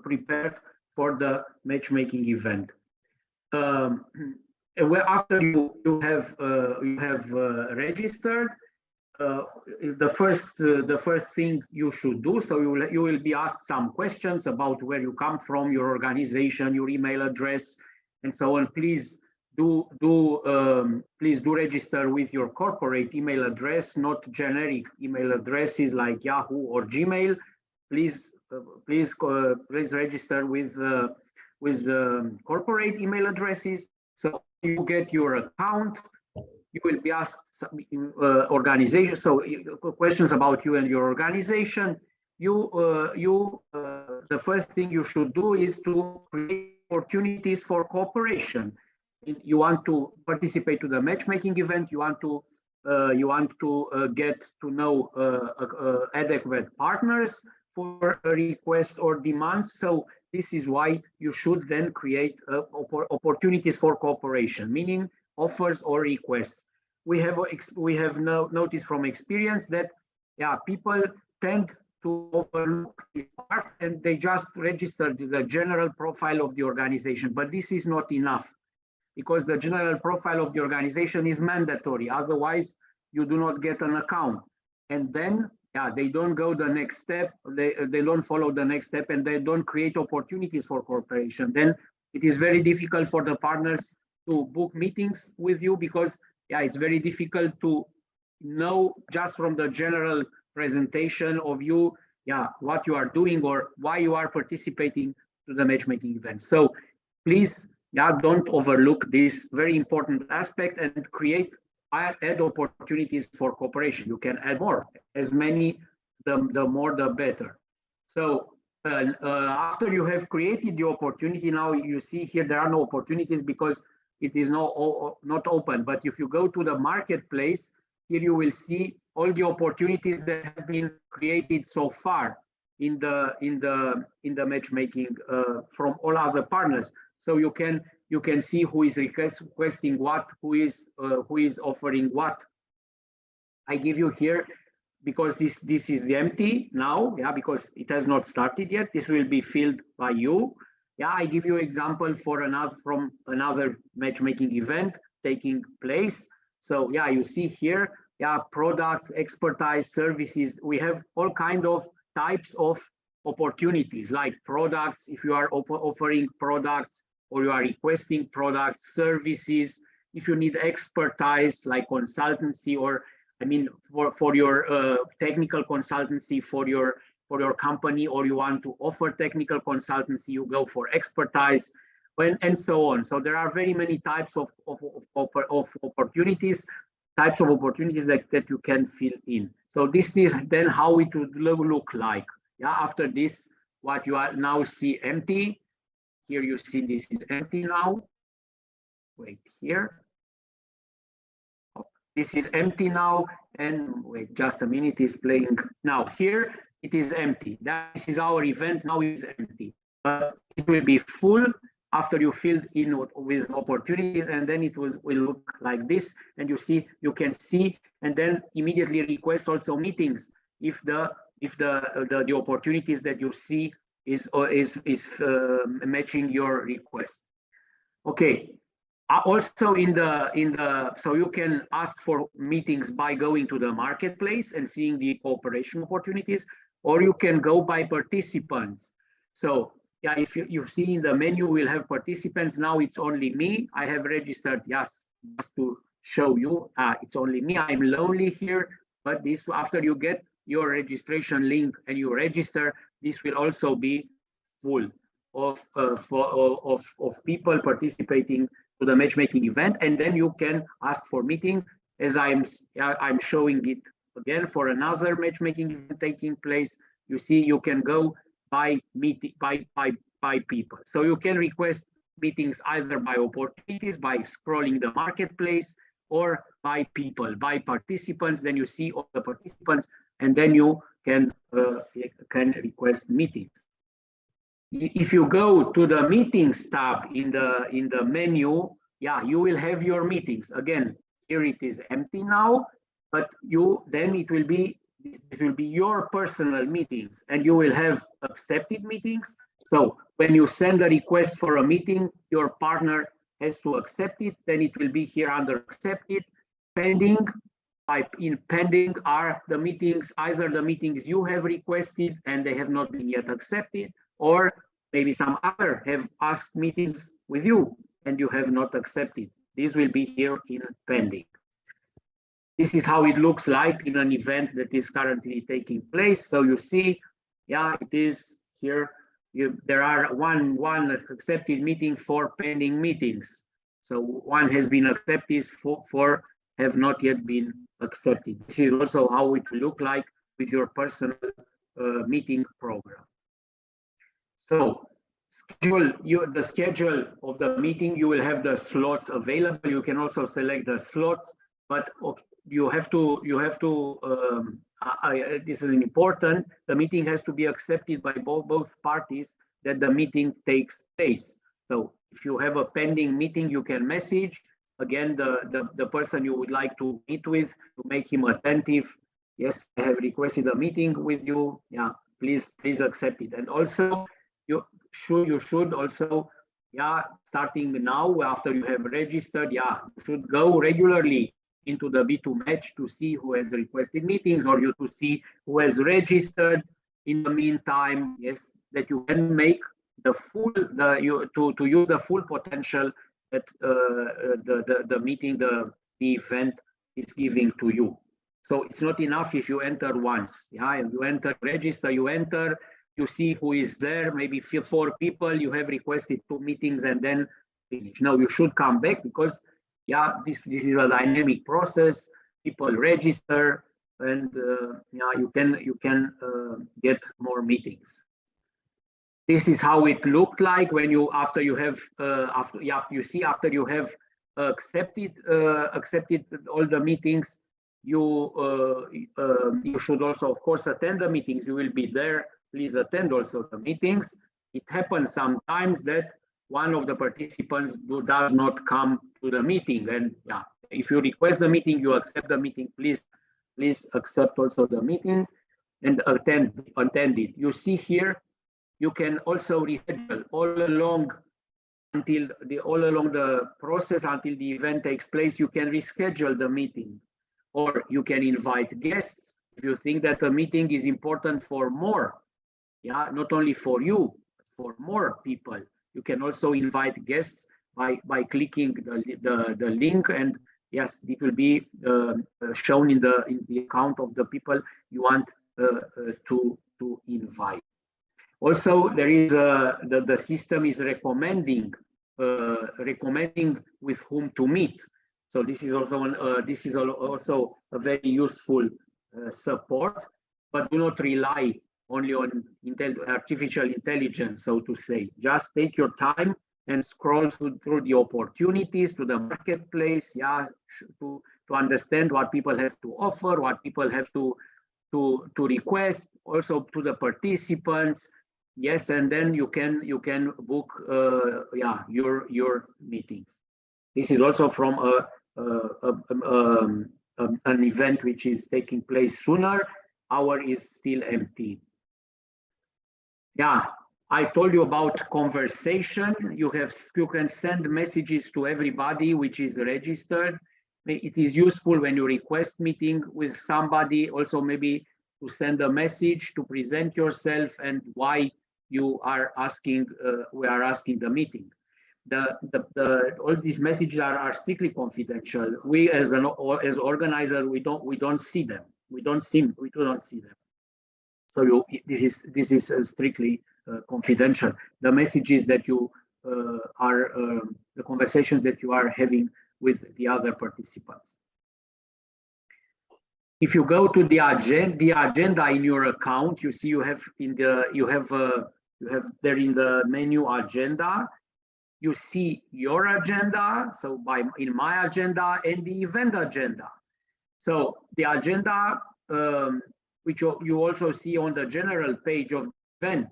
prepared for the matchmaking event. after you have registered, the first thing you should do, so you will be asked some questions about where you come from, your organization, your email address, and so on. Please do register with your corporate email address, not generic email addresses like Yahoo or Gmail. Please register with corporate email addresses. So you get your account. You will be asked organization, so questions about you and your organization. The first thing you should do is to create opportunities for cooperation. You want to participate to the matchmaking event. You want to get to know adequate partners for requests or demands. So this is why you should then create opportunities for cooperation, meaning offers or requests. We have noticed from experience that people tend to overlook this part and they just register the general profile of the organization, but this is not enough, because the general profile of the organization is mandatory. Otherwise, you do not get an account. And then they don't go the next step, they don't follow the next step, and they don't create opportunities for cooperation. Then it is very difficult for the partners to book meetings with you, because it's very difficult to know just from the general presentation of you, what you are doing or why you are participating to the matchmaking event. So please, don't overlook this very important aspect and add opportunities for cooperation. You can add more, as many, the more the better. So after you have created the opportunity, now you see here there are no opportunities because it is not open. But if you go to the marketplace, here you will see all the opportunities that have been created so far in the matchmaking from all other partners. So you can see who is requesting what, who is offering what. I give you here, because this is empty now, because it has not started yet. This will be filled by you. I give you example from another matchmaking event taking place. So you see here, product, expertise, services. We have all kind of types of opportunities, like products, if you are offering products or you are requesting products, services, if you need expertise like consultancy, or for your technical consultancy for your company, or you want to offer technical consultancy, you go for expertise, and so on. So there are very many types of opportunities, that you can fill in. So this is then how it would look like. After this, what you are now see empty. Here you see this is empty now. Wait here. This is empty now, and wait just a minute, is playing now. Here it is empty. This is our event, now it is empty. But it will be full after you filled in with opportunities, and then it will look like this. And you can see, and then immediately request also meetings if the opportunities that you see is matching your request. Okay. Also so you can ask for meetings by going to the marketplace and seeing the cooperation opportunities, or you can go by participants. So if you see in the menu, we'll have participants. Now it's only me. I have registered, just to show you, it's only me. I'm lonely here, but this, after you get your registration link and you register, this will also be full of people participating to the matchmaking event. And then you can ask for meeting, as I'm showing it again for another matchmaking event taking place. You see, you can go by meeting by people. So you can request meetings either by opportunities, by scrolling the marketplace, or by people, by participants. Then you see all the participants, and then you can request meetings. If you go to the meetings tab in the menu, you will have your meetings. Again, here it is empty now, but this will be your personal meetings, and you will have accepted meetings. So when you send a request for a meeting, your partner has to accept it, then it will be here under accepted. Pending, in pending are the meetings, either the meetings you have requested and they have not been yet accepted, or maybe some other have asked meetings with you and you have not accepted. This will be here in pending. This is how it looks like in an event that is currently taking place. So you see, yeah, it is here. There are one accepted meeting for pending meetings. So one has been accepted, for have not yet been accepted. This is also how it will look like with your personal meeting program. So the schedule of the meeting, you will have the slots available. You can also select the slots, but you have to this is important. The meeting has to be accepted by both parties that the meeting takes place. So if you have a pending meeting, you can message again the person you would like to meet with to make him attentive. Yes, I have requested a meeting with you. Yeah, please accept it. And also you should also, yeah, starting now after you have registered, yeah, you should go regularly into the B2 Match to see who has requested meetings, or you to see who has registered in the meantime. Yes, that you can make the full to use the full potential that the meeting, the event is giving to you. So it's not enough if you enter once. Yeah, you enter, register, you enter, you see who is there, maybe 4 people, you have requested 2 meetings and then finish. No, you should come back, because yeah, this is a dynamic process. People register, and yeah, you can get more meetings. This is how it looked like when you after you have accepted all the meetings. You should also, of course, attend the meetings. You will be there. Please attend also the meetings. It happens sometimes that one of the participants does not come to the meeting, and yeah, if you request the meeting, you accept the meeting. Please accept also the meeting and attend it. You see here, you can also reschedule all along the process until the event takes place. You can reschedule the meeting, or you can invite guests if you think that the meeting is important for more. Yeah, not only for you, but for more people. You can also invite guests by clicking the link, and yes, it will be shown in the account of the people you want to invite. Also, there is the system is recommending with whom to meet. So this is also a very useful support, but do not rely only on artificial intelligence, so to say. Just take your time and scroll through the opportunities, to the marketplace, yeah, to understand what people have to offer, what people have to request, also to the participants. Yes, and then you can book yeah, your meetings. This is also from an event which is taking place sooner. Our is still empty. Yeah, I told you about conversation. You can send messages to everybody which is registered. It is useful when you request meeting with somebody, also maybe to send a message to present yourself and why you are asking. We are asking the meeting. All these messages are strictly confidential. We as organizer, we don't see them. We do not see them. So this is strictly confidential. The messages that you are, the conversations that you are having with the other participants. If you go to the agenda in your account, you see you have there in the menu agenda. You see your agenda. So in my agenda and the event agenda. So the agenda, which you also see on the general page of the event,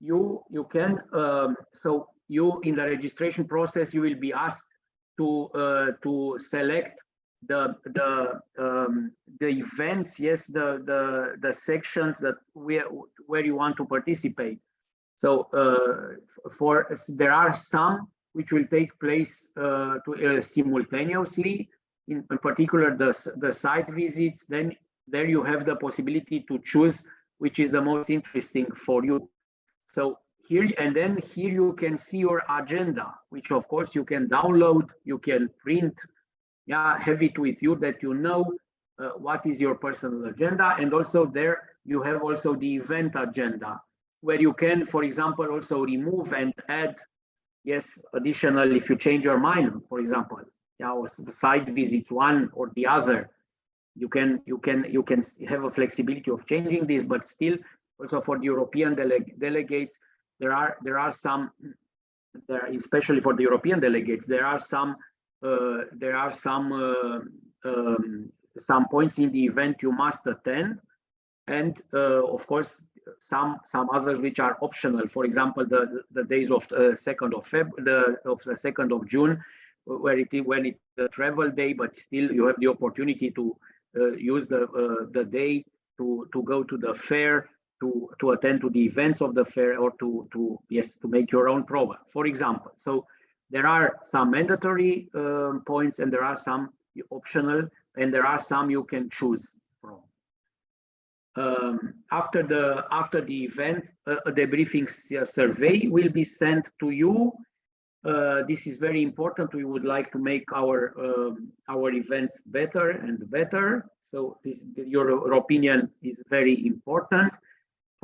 you can so you in the registration process you will be asked to select the events, yes, the sections that where you want to participate. So there are some which will take place simultaneously. In particular, the site visits. Then there you have the possibility to choose which is the most interesting for you. So here you can see your agenda, which of course you can download, you can print, have it with you that you know what is your personal agenda. And also there you have also the event agenda, where you can, for example, also remove and add, additional, if you change your mind, for example, or site visits one or the other, you can have a flexibility of changing this. But still, also for the European delegates, there are some, especially for the European delegates, there are some points in the event you must attend, and of course some others which are optional. For example, the days of 2nd of June, when it's a travel day, but still you have the opportunity to use the day to go to the fair, to attend to the events of the fair, or to make your own program, for example. So there are some mandatory points, and there are some optional, and there are some you can choose from. After the event, a debriefing survey will be sent to you. This is very important. We would like to make our events better and better. So your opinion is very important.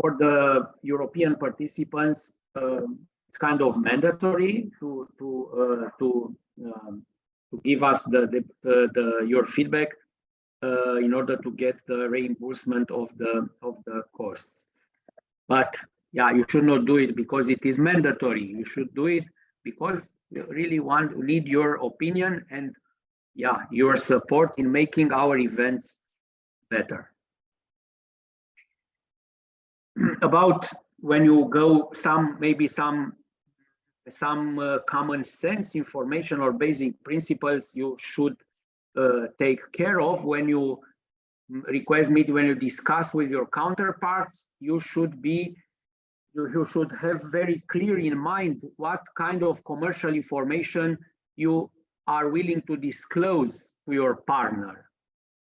For the European participants, it's kind of mandatory to give us your feedback in order to get the reimbursement of the costs. But you should not do it because it is mandatory. You should do it because you really need your opinion and your support in making our events better. About when you go, maybe some common sense information or basic principles you should take care of when you request meeting, when you discuss with your counterparts. You should have very clear in mind what kind of commercial information you are willing to disclose to your partner,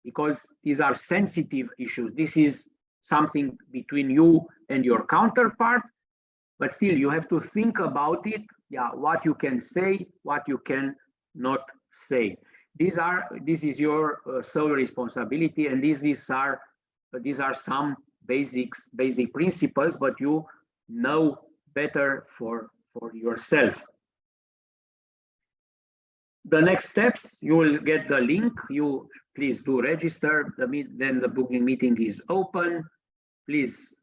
because these are sensitive issues. This is something between you and your counterpart, but still you have to think about it. What you can say, what you can not say. This is your sole responsibility, and these are some basic principles, but you know better for yourself. The next steps, you will get the link. You please do register. Then the booking meeting is open. Please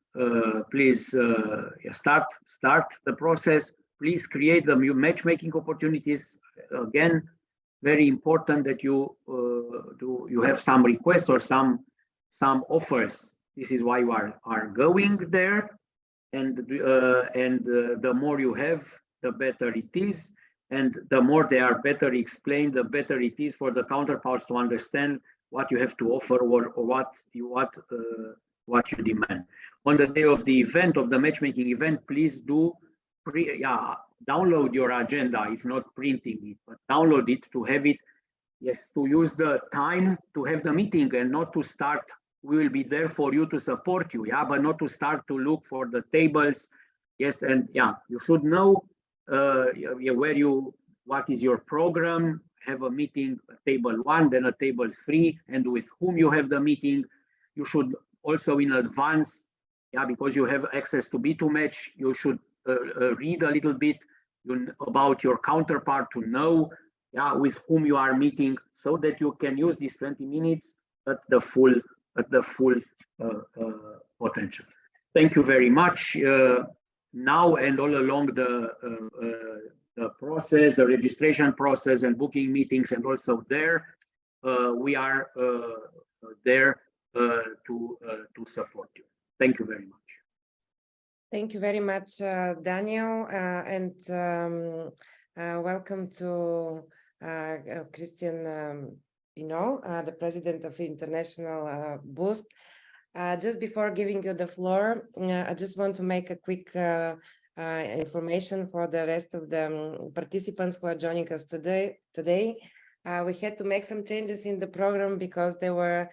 start the process. Please create the new matchmaking opportunities. Again, very important that you have some requests or some offers. This is why you are going there, and the more you have, the better it is. And the more they are better explained, the better it is for the counterparts to understand what you have to offer or what you demand. On the day of the event, of the matchmaking event, please do download your agenda, if not printing it, but download it to have it, to use the time to have the meeting and not to start. We will be there for you to support you, but not to start to look for the tables. And you should know what is your program. Have a meeting, table 1, then a table 3, and with whom you have the meeting. You should also in advance, because you have access to B2Match, you should read a little bit about your counterpart to know with whom you are meeting, so that you can use these 20 minutes at the full potential. Thank you very much. Now and all along the process, the registration process and booking meetings, and also there, we are there to support you. Thank you very much. Thank you very much, Daniel, and welcome to Christian Pinot, the president of International Boost. Just before giving you the floor, I just want to make a quick information for the rest of the participants who are joining us today. We had to make some changes in the program because there were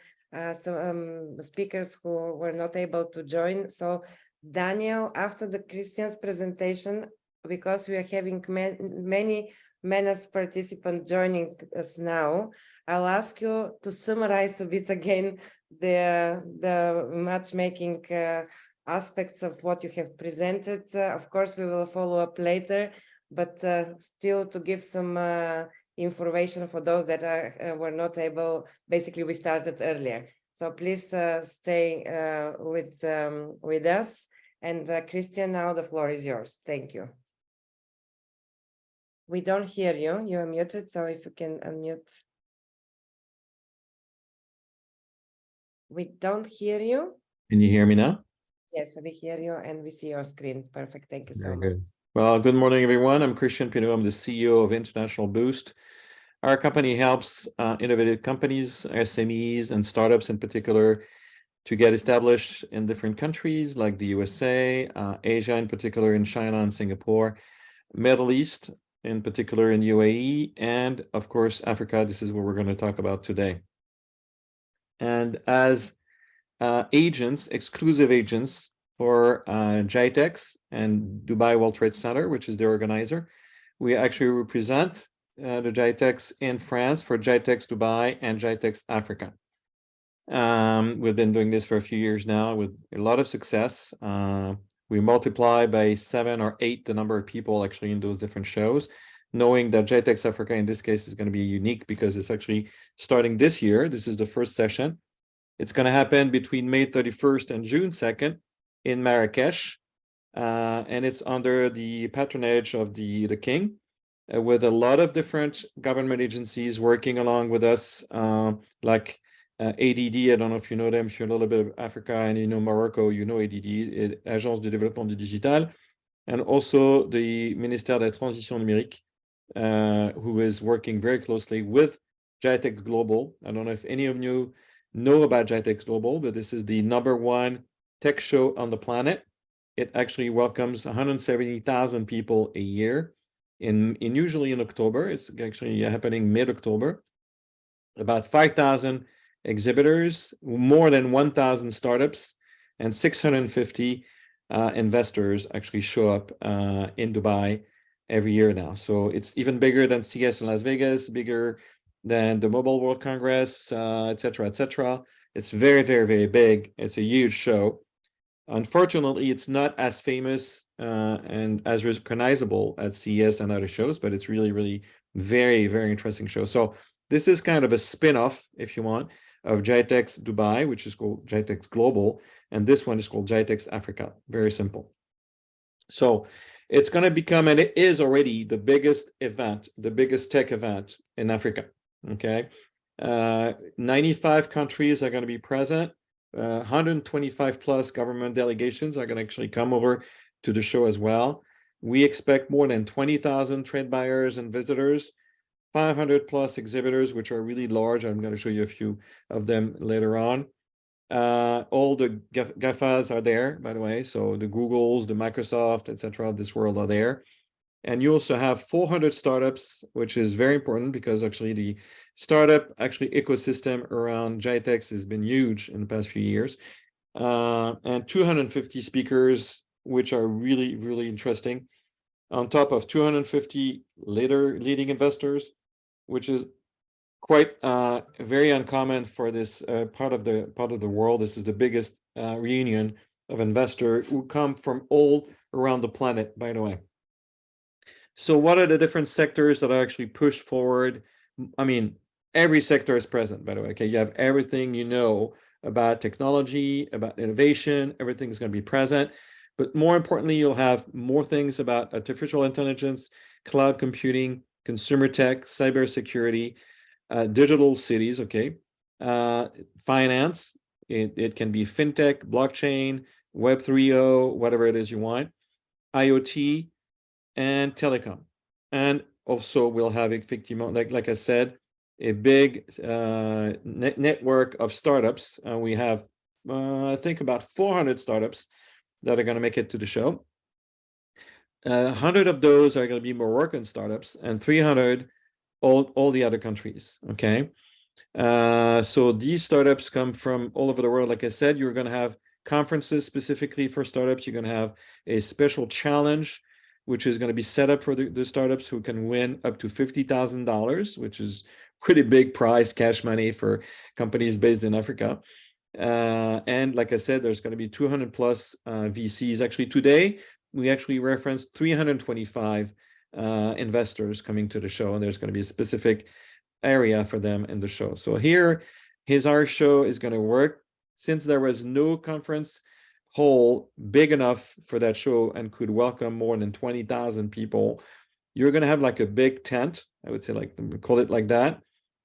some speakers who were not able to join. So Daniel, after the Christian's presentation, because we are having many MENAS participants joining us now, I'll ask you to summarize a bit again the matchmaking aspects of what you have presented. Of course, we will follow up later, but still to give some information for those that were not able. Basically, we started earlier. So please stay with us. And Christian, now the floor is yours. Thank you. We don't hear you. You are muted, so if you can unmute. We don't hear you. Can you hear me now? Yes, we hear you and we see your screen. Perfect. Thank you so Very much. good. Well, good morning, everyone. I'm Christian Pinot. I'm the CEO of International Boost. Our company helps innovative companies, SMEs, and startups in particular to get established in different countries like the USA, Asia in particular, in China and Singapore, Middle East in particular in UAE, and of course, Africa. This is what we're going to talk about today. And as agents, exclusive agents for GITEX and Dubai World Trade Center, which is the organizer, we actually represent the GITEX in France for GITEX Dubai and GITEX Africa. We've been doing this for a few years now with a lot of success. We multiply by 7 or 8 the number of people actually in those different shows, knowing that GITEX Africa in this case is going to be unique because it's actually starting this year. This is the first session. It's going to happen between May 31st and June 2nd in Marrakech. And it's under the patronage of the King, with a lot of different government agencies working along with us, like ADD. I don't know if you know them. If you're a little bit of Africa and you know Morocco, you know ADD, Agence de Développement du Digital, and also the Ministère de la Transition Numérique, who is working very closely with GITEX Global. I don't know if any of you know about GITEX Global, but this is the #1 tech show on the planet. It actually welcomes 170,000 people a year, usually in October. It's actually happening mid-October. About 5,000 exhibitors, more than 1,000 startups, and 650 investors actually show up in Dubai every year now. So it's even bigger than CS in Las Vegas, bigger than the Mobile World Congress, et cetera, et cetera. It's very, very, very big. It's a huge show. Unfortunately, it's not as famous and as recognizable as CES and other shows, but it's really, really very, very interesting show. So this is kind of a spin-off, if you want, of GITEX Dubai, which is called GITEX Global, and this one is called GITEX Africa. Very simple. So it's going to become, and it is already, the biggest event, the biggest tech event in Africa. Okay, 95 countries are going to be present. 125 plus government delegations are going to actually come over to the show as well. We expect more than 20,000 trade buyers and visitors, 500 plus exhibitors, which are really large. I'm going to show you a few of them later on. All the GAFAs are there, by the way. So the Googles, the Microsoft, etc. of this world are there. And you also have 400 startups, which is very important because actually the startup ecosystem around GITEX has been huge in the past few years. And 250 speakers, which are really, really interesting, on top of 250 leading investors, which is quite very uncommon for this part of the world. This is the biggest reunion of investors who come from all around the planet, by the way. So what are the different sectors that are actually pushed forward? I mean, every sector is present, by the way. Okay, you have everything you know about technology, about innovation, everything's going to be present. But more importantly, you'll have more things about artificial intelligence, cloud computing, consumer tech, cybersecurity, digital cities, okay, finance, it can be fintech, blockchain, Web 3.0, whatever it is you want, IoT, and telecom. And also we'll have effectively, like I said, a big network of startups. We have, I think, about 400 startups that are going to make it to the show. 100 of those are going to be Moroccan startups, and 300 all the other countries. Okay, so these startups come from all over the world. Like I said, you're going to have conferences specifically for startups. You're going to have a special challenge, which is going to be set up for the startups who can win up to $50,000, which is pretty big prize, cash money for companies based in Africa. And like I said, there's going to be 200 plus VCs. Actually, today, we actually referenced 325 investors coming to the show, and there's going to be a specific area for them in the show. So here, our show is going to work. Since there was no conference hall big enough for that show and could welcome more than 20,000 people, you're going to have like a big tent, I would say, like, call it like that,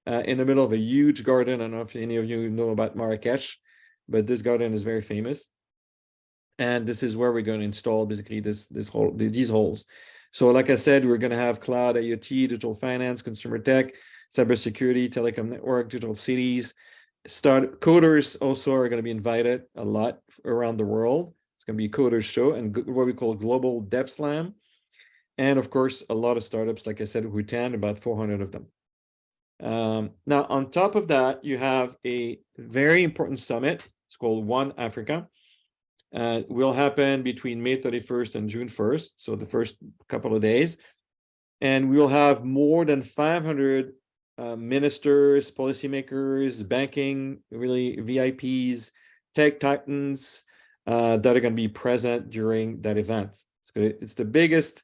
in the middle of a huge garden. I don't know if any of you know about Marrakech, but this garden is very famous. And this is where we're going to install basically these holes. So like I said, we're going to have cloud, IoT, digital finance, consumer tech, cybersecurity, telecom network, digital cities. Coders also are going to be invited a lot around the world. It's going to be a coders show and what we call Global Dev Slam. And of course, a lot of startups, like I said, who attend, about 400 of them. Now, on top of that, you have a very important summit. It's called One Africa. Will happen between May 31st and June 1st, so the first couple of days. And we'll have more than 500 ministers, policymakers, banking, really VIPs, tech titans that are going to be present during that event. It's the biggest,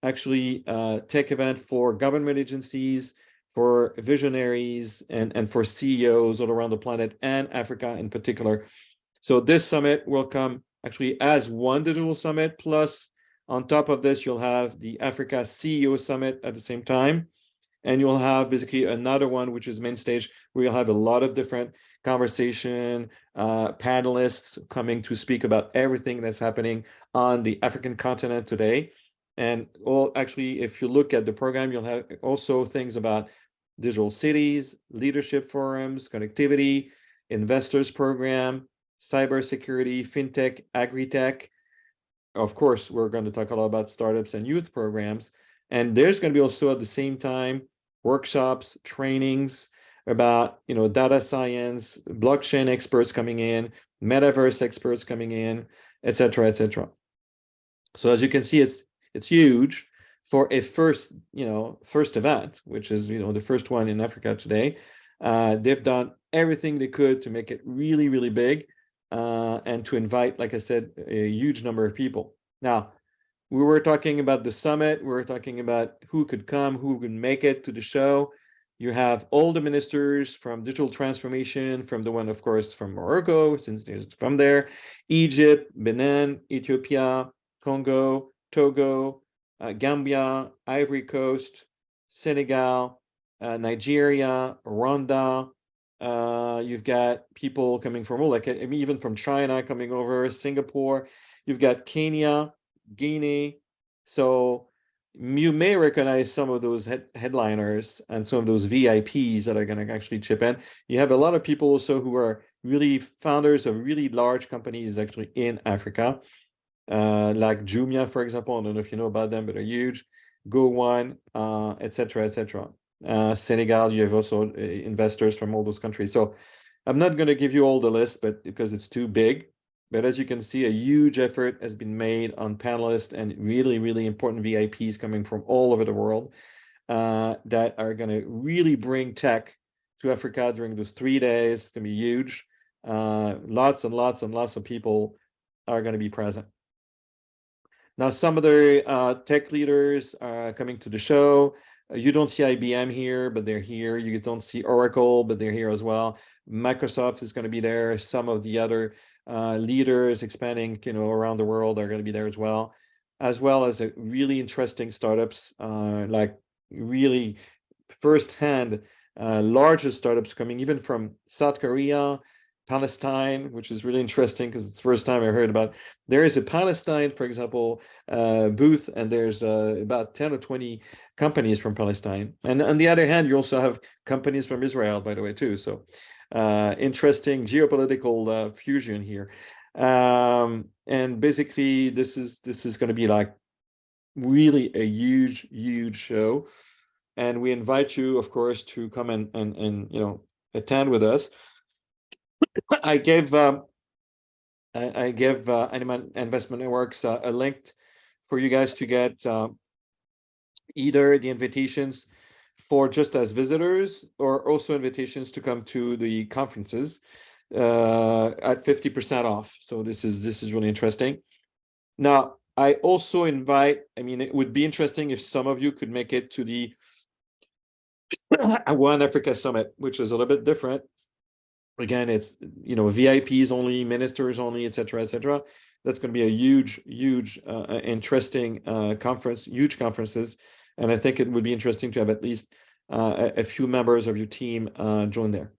actually, tech event for government agencies, for visionaries, and for CEOs all around the planet, and Africa in particular. So this summit will come actually as one digital summit, plus on top of this, you'll have the Africa CEO Summit at the same time. And you'll have basically another one, which is main stage, where you'll have a lot of different conversation, panelists coming to speak about everything that's happening on the African continent today. And actually, if you look at the program, you'll have also things about digital cities, leadership forums, connectivity, investors program, cybersecurity, fintech, agri-tech. Of course, we're going to talk a lot about startups and youth programs. And there's going to be also at the same time workshops, trainings about, data science, blockchain experts coming in, metaverse experts coming in, et cetera, et cetera. So as you can see, it's huge for a first event, which is, the first one in Africa today. They've done everything they could to make it really, really big and to invite, like I said, a huge number of people. Now, we were talking about the summit. We were talking about who could come, who could make it to the show. You have all the ministers from digital transformation, from the one, of course, from Morocco, since there's from there, Egypt, Benin, Ethiopia, Congo, Togo, Gambia, Ivory Coast, Senegal, Nigeria, Rwanda. You've got people coming from, even from China coming over, Singapore. You've got Kenya, Guinea. So you may recognize some of those headliners and some of those VIPs that are going to actually chip in. You have a lot of people also who are really founders of really large companies actually in Africa, like Jumia, for example. I don't know if you know about them, but they're huge. Go1, et cetera, et cetera. Senegal, you have also investors from all those countries. So I'm not going to give you all the list, but because it's too big. But as you can see, a huge effort has been made on panelists and really, really important VIPs coming from all over the world that are going to really bring tech to Africa during those 3 days. It's going to be huge. Lots and lots and lots of people are going to be present. Now, some of the tech leaders are coming to the show. You don't see IBM here, but they're here. You don't see Oracle, but they're here as well. Microsoft is going to be there. Some of the other leaders expanding, around the world are going to be there as well as a really interesting startups, like really firsthand, larger startups coming even from South Korea, Palestine, which is really interesting because it's the first time I heard about. There is a Palestine, for example, booth, and there's about 10 or 20 companies from Palestine. And on the other hand, you also have companies from Israel, by the way, too. So interesting geopolitical fusion here. And basically, this is going to be like really a huge show. And we invite you, of course, to come and attend with us. I gave Anima Investment Networks a link for you guys to get either the invitations for just as visitors or also invitations to come to the conferences at 50% off. So this is really interesting. Now, I also invite, it would be interesting if some of you could make it to the One Africa Summit, which is a little bit different. Again, it's VIPs only, ministers only, etc., etc. That's going to be a huge interesting conference, huge conferences, and I think it would be interesting to have at least a few members of your team join there.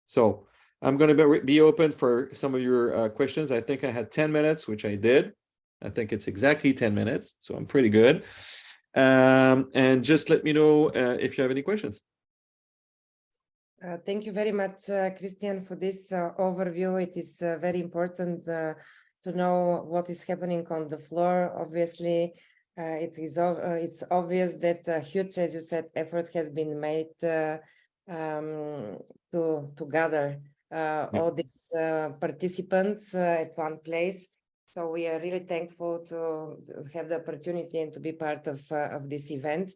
So I'm going to be open for some of your questions. I think I had 10 minutes, which I did. I think it's exactly 10 minutes, so I'm pretty good. And just let me know if you have any questions. Thank you very much, Christian, for this overview. It is very important to know what is happening on the floor. Obviously, it's obvious that huge, as you said, effort has been made to gather all these participants at one place. So we are really thankful to have the opportunity and to be part of this event.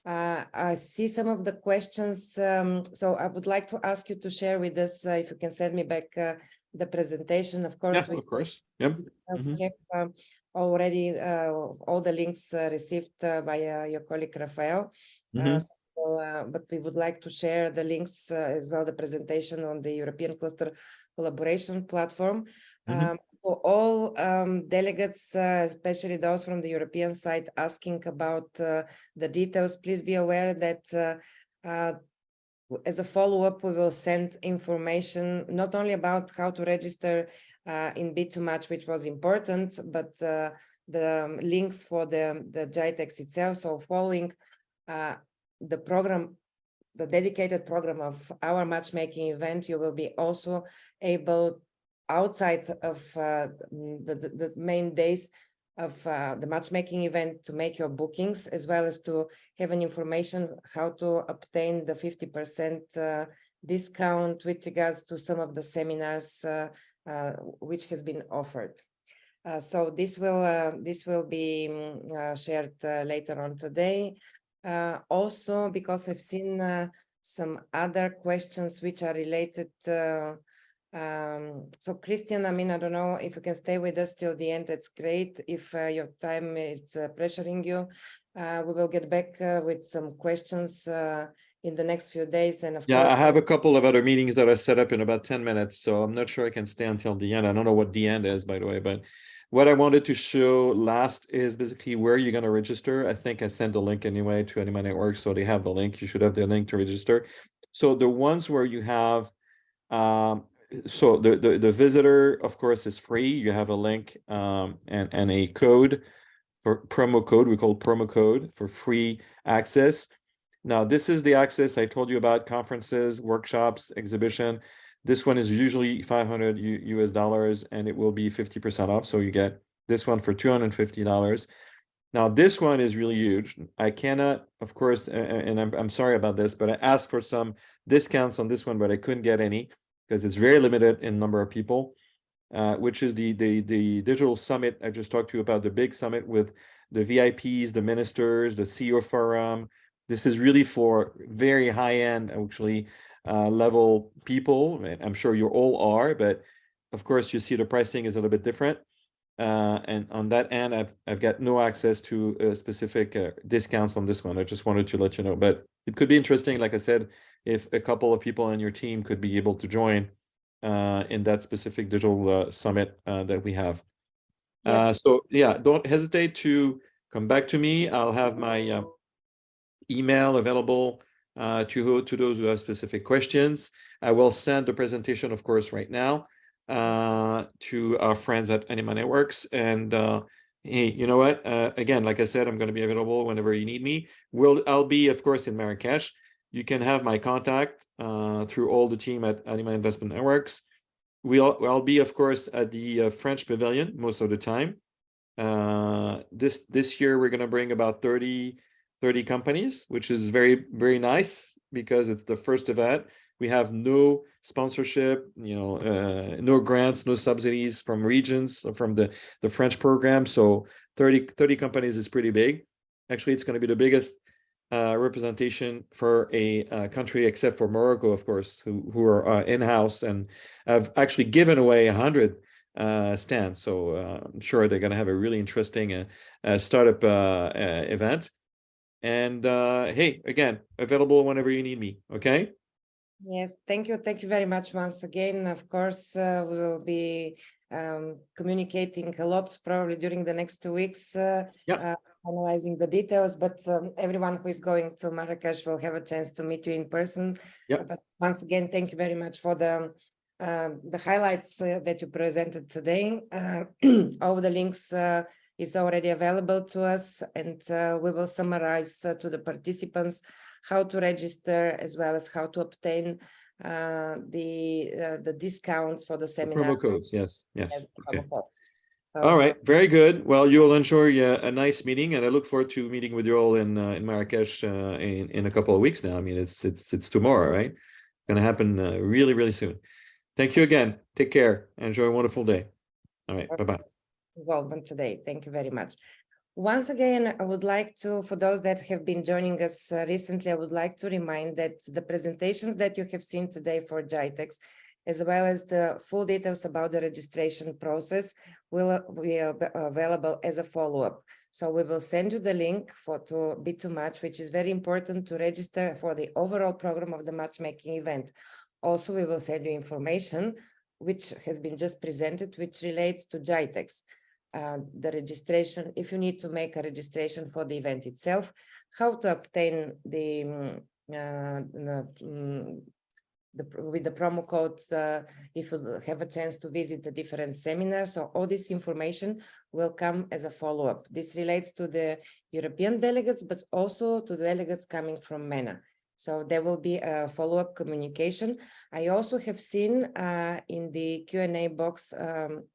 I see some of the questions, so I would like to ask you to share with us, if you can send me back the presentation. Of course, yeah, of course. Yep. We have already all the links received by your colleague Rafael. But we would like to share the links as well, the presentation on the European Cluster Collaboration Platform. For all delegates, especially those from the European side asking about the details, please be aware that as a follow-up, we will send information not only about how to register in Bit2Match, which was important, but the links for the GITEX itself. So following the program, the dedicated program of our matchmaking event, you will be also able, outside of the main days of the matchmaking event, to make your bookings, as well as to have an information how to obtain the 50% discount with regards to some of the seminars which has been offered. So this will be shared later on today. Also, because I've seen some other questions which are related. So Christian, I don't know if you can stay with us till the end. That's great. If your time is pressuring you, we will get back with some questions in the next few days. And of course, I have a couple of other meetings that are set up in about 10 minutes, so I'm not sure I can stay until the end. I don't know what the end is, by the way, but what I wanted to show last is basically where you're going to register. I think I sent the link anyway to Anima Network, so they have the link. You should have the link to register. So the ones where you have so the visitor, of course, is free. You have a link and a code for promo code. We call promo code for free access. Now, this is the access I told you about: conferences, workshops, exhibition. This one is usually $500 US, and it will be 50% off. So you get this one for $250. Now, this one is really huge. I cannot, of course, and I'm sorry about this, but I asked for some discounts on this one, but I couldn't get any, because it's very limited in number of people, which is the digital summit I just talked to you about, the big summit with the VIPs, the ministers, the CEO forum. This is really for very high-end, actually, level people. I'm sure you all are, but of course, you see the pricing is a little bit different. And on that end, I've got no access to specific discounts on this one. I just wanted to let you know, but it could be interesting, like I said, if a couple of people on your team could be able to join in that specific digital summit that we have. Yes. So yeah, don't hesitate to come back to me. I'll have my email available to those who have specific questions. I will send the presentation, of course, right now to our friends at Anima Networks. And hey, you know what? Again, like I said, I'm going to be available whenever you need me. I'll be, of course, in Marrakech. You can have my contact through all the team at Anima Investment Networks. I'll be, of course, at the French Pavilion most of the time. This year, we're going to bring about 30 companies, which is very, very nice because it's the first event. We have no sponsorship, no grants, no subsidies from regions, from the French program. So 30 companies is pretty big. Actually, it's going to be the biggest representation for a country, except for Morocco, of course, who are in-house and have actually given away 100 stands. So I'm sure they're going to have a really interesting startup event. And hey, again, available whenever you need me. Okay. Yes, thank you. Thank you very much once again. Of course, we will be communicating a lot probably during the next 2 weeks, analyzing the details, but everyone who is going to Marrakech will have a chance to meet you in person. But once again, thank you very much for the highlights that you presented today. All the links is already available to us, and we will summarize to the participants how to register, as well as how to obtain the discounts for the seminars. Promo codes, yes. Okay. So, all right, very good. Well, you will enjoy a nice meeting, and I look forward to meeting with you all in Marrakech in a couple of weeks now. I mean, it's tomorrow, right? It's going to happen really, really soon. Thank you again. Take care. Enjoy a wonderful day. All right, bye-bye. Involvement today. Thank you very much. Once again, I would like to, for those that have been joining us recently, I would like to remind that the presentations that you have seen today for GITEX, as well as the full details about the registration process, will be available as a follow-up. So we will send you the link to Bit2Match, which is very important to register for the overall program of the matchmaking event. Also, we will send you information which has been just presented, which relates to GITEX. The registration, if you need to make a registration for the event itself, how to obtain with the promo code, if you have a chance to visit the different seminars. So all this information will come as a follow-up. This relates to the European delegates, but also to the delegates coming from MENA. So there will be a follow-up communication. I also have seen in the Q&A box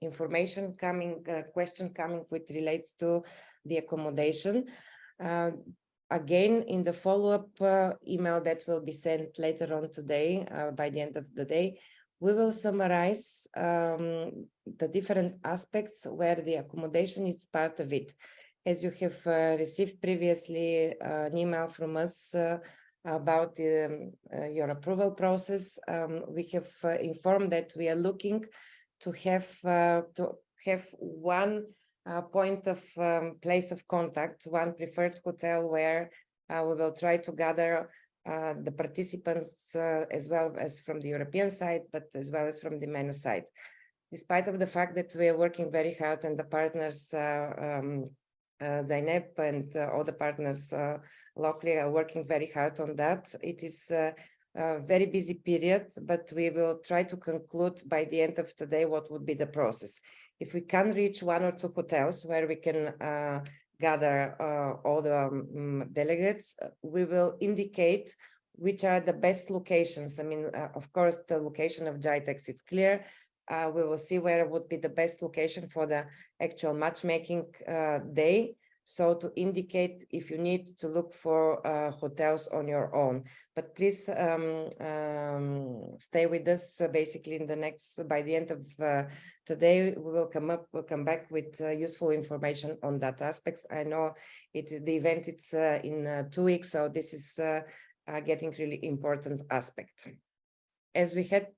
information coming, question coming, which relates to the accommodation. Again, in the follow-up email that will be sent later on today, by the end of the day, we will summarize the different aspects where the accommodation is part of it. As you have received previously an email from us about your approval process, we have informed that we are looking to have one point of place of contact, one preferred hotel where we will try to gather the participants as well as from the European side, but as well as from the MENA side. Despite of the fact that we are working very hard, and the partners Zainab and all the partners locally are working very hard on that. It is a very busy period, but we will try to conclude by the end of today what would be the process. If we can reach 1 or 2 hotels where we can gather all the delegates, we will indicate which are the best locations. I mean, of course, the location of GITEX is clear. We will see where would be the best location for the actual matchmaking day. So to indicate if you need to look for hotels on your own, but please stay with us. Basically, in the next, by the end of today, we will come back with useful information on that aspects. I know the event it's in 2 weeks, so this is getting really important aspect. As we had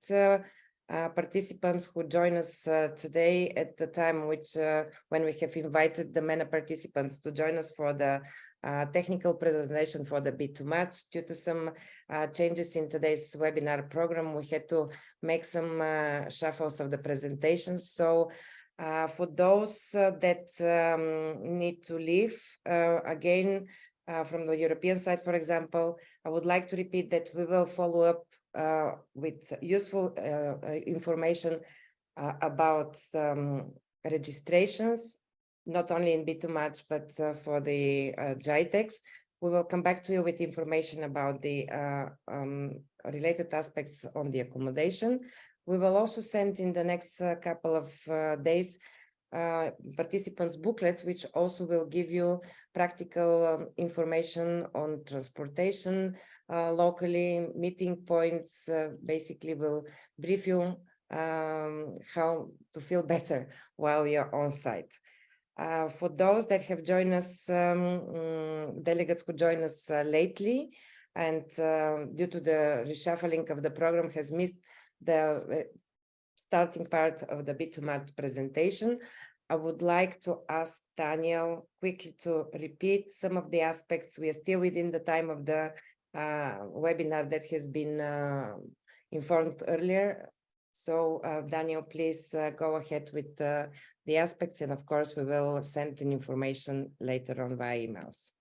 participants who join us today at the time when we have invited the MENA participants to join us for the technical presentation for the Bit2Match. Due to some changes in today's webinar program, we had to make some shuffles of the presentations. So for those that need to leave, again, from the European side, for example, I would like to repeat that we will follow up with useful information about registrations, not only in Bit2Match, but for the GITEX. We will come back to you with information about the related aspects on the accommodation. We will also send in the next couple of days participants booklet, which also will give you practical information on transportation locally, meeting points, basically will brief you how to feel better while you're on site. For those that have joined us, delegates who joined us lately, and due to the reshuffling of the program has missed the starting part of the BITUMAT presentation, I would like to ask Daniel quickly to repeat some of the aspects. We are still within the time of the webinar that has been informed earlier. So Daniel, please go ahead with the aspects, and of course we will send in information later on via emails.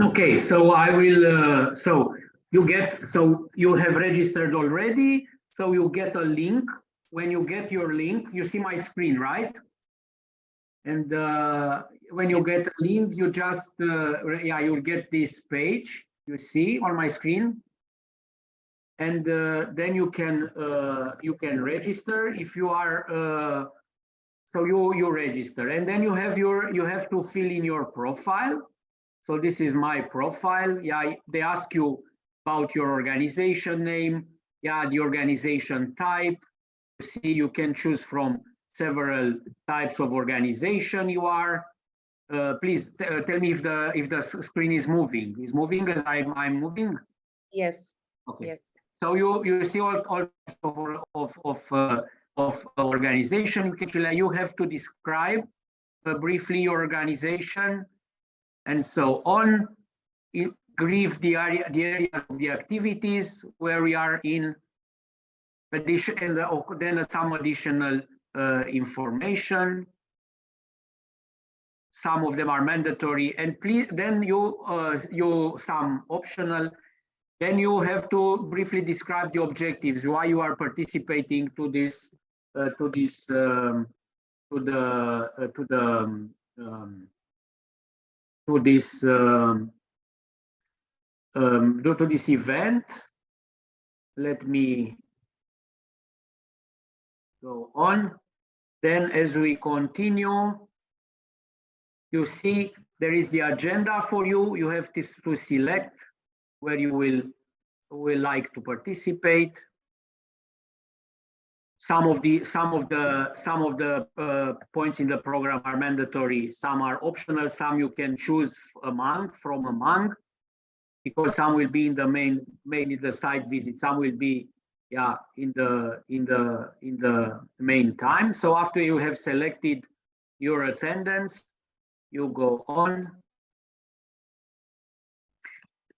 Okay, so I will, so you have registered already, so you get a link. When you get your link, you see my screen, right? And when you get a link, you just, yeah, you'll get this page, you see on my screen. And then you can register if you are, so you register, and then you have to fill in your profile. So this is my profile. Yeah, they ask you about your organization name, yeah, the organization type. You see, you can choose from several types of organization you are. Please tell me if the screen is moving. Is moving as I'm moving? Yes. Okay. Yes. So you see all of organization. You have to describe briefly your organization and so on. You give the areas of the activities where we are in addition, and then some additional information. Some of them are mandatory, and please then you some optional. Then you have to briefly describe the objectives, why you are participating to this event. Let me go on. Then as we continue, you see there is the agenda for you. You have to select where you will like to participate. Some of the points in the program are mandatory. Some are optional. Some you can choose from among, because some will be in the mainly the site visit. Some will be, yeah, in the main time. So after you have selected your attendance, you go on.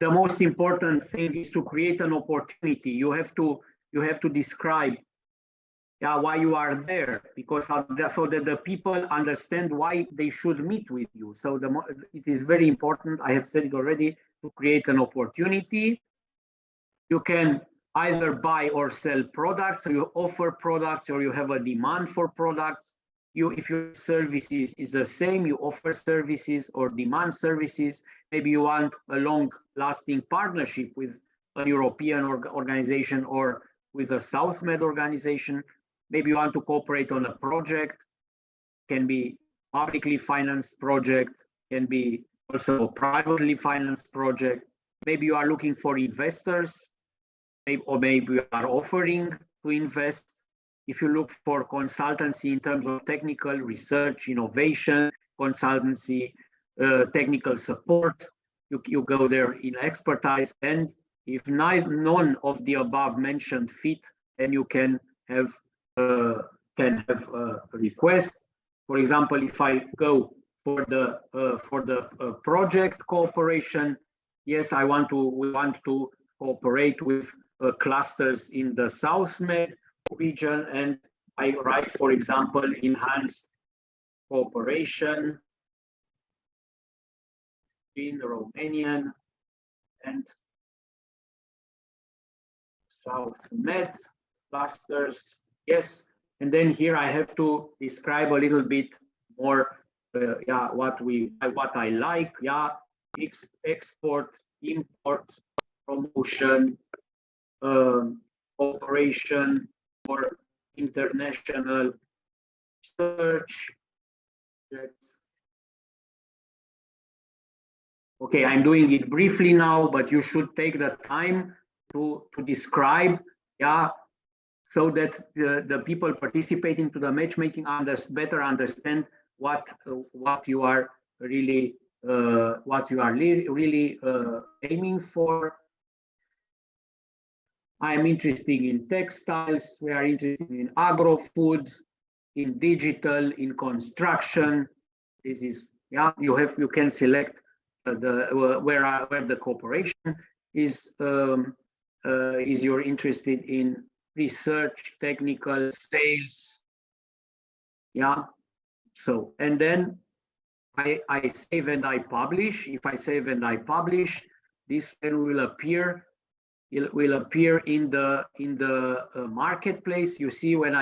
The most important thing is to create an opportunity. You have to describe, yeah, why you are there, because so that the people understand why they should meet with you. So it is very important, I have said it already, to create an opportunity. You can either buy or sell products, so you offer products, or you have a demand for products. If your services is the same, you offer services or demand services. Maybe you want a long-lasting partnership with a European organization or with a South Med organization. Maybe you want to cooperate on a project. Can be publicly financed project, can be also a privately financed project. Maybe you are looking for investors, or maybe you are offering to invest. If you look for consultancy in terms of technical research, innovation, consultancy, technical support, you go there in expertise. And if none of the above mentioned fit, then you can have a request. For example, if I go for the project cooperation, yes, we want to cooperate with clusters in the South Med region, and I write, for example, enhanced cooperation in Romanian and South Med clusters. Yes, and then here I have to describe a little bit more, yeah, what I like, yeah, export, import, promotion, operation, or international search. Okay, I'm doing it briefly now, but you should take the time to describe, yeah, so that the people participating to the matchmaking better understand what you are really aiming for. I'm interested in textiles. We are interested in agro-food, in digital, in construction. This is, yeah, you can select where the cooperation is. You're interested in research, technical, sales, yeah. So, and then I save and I publish. If I save and I publish, this then will appear. It will appear in the marketplace. You see when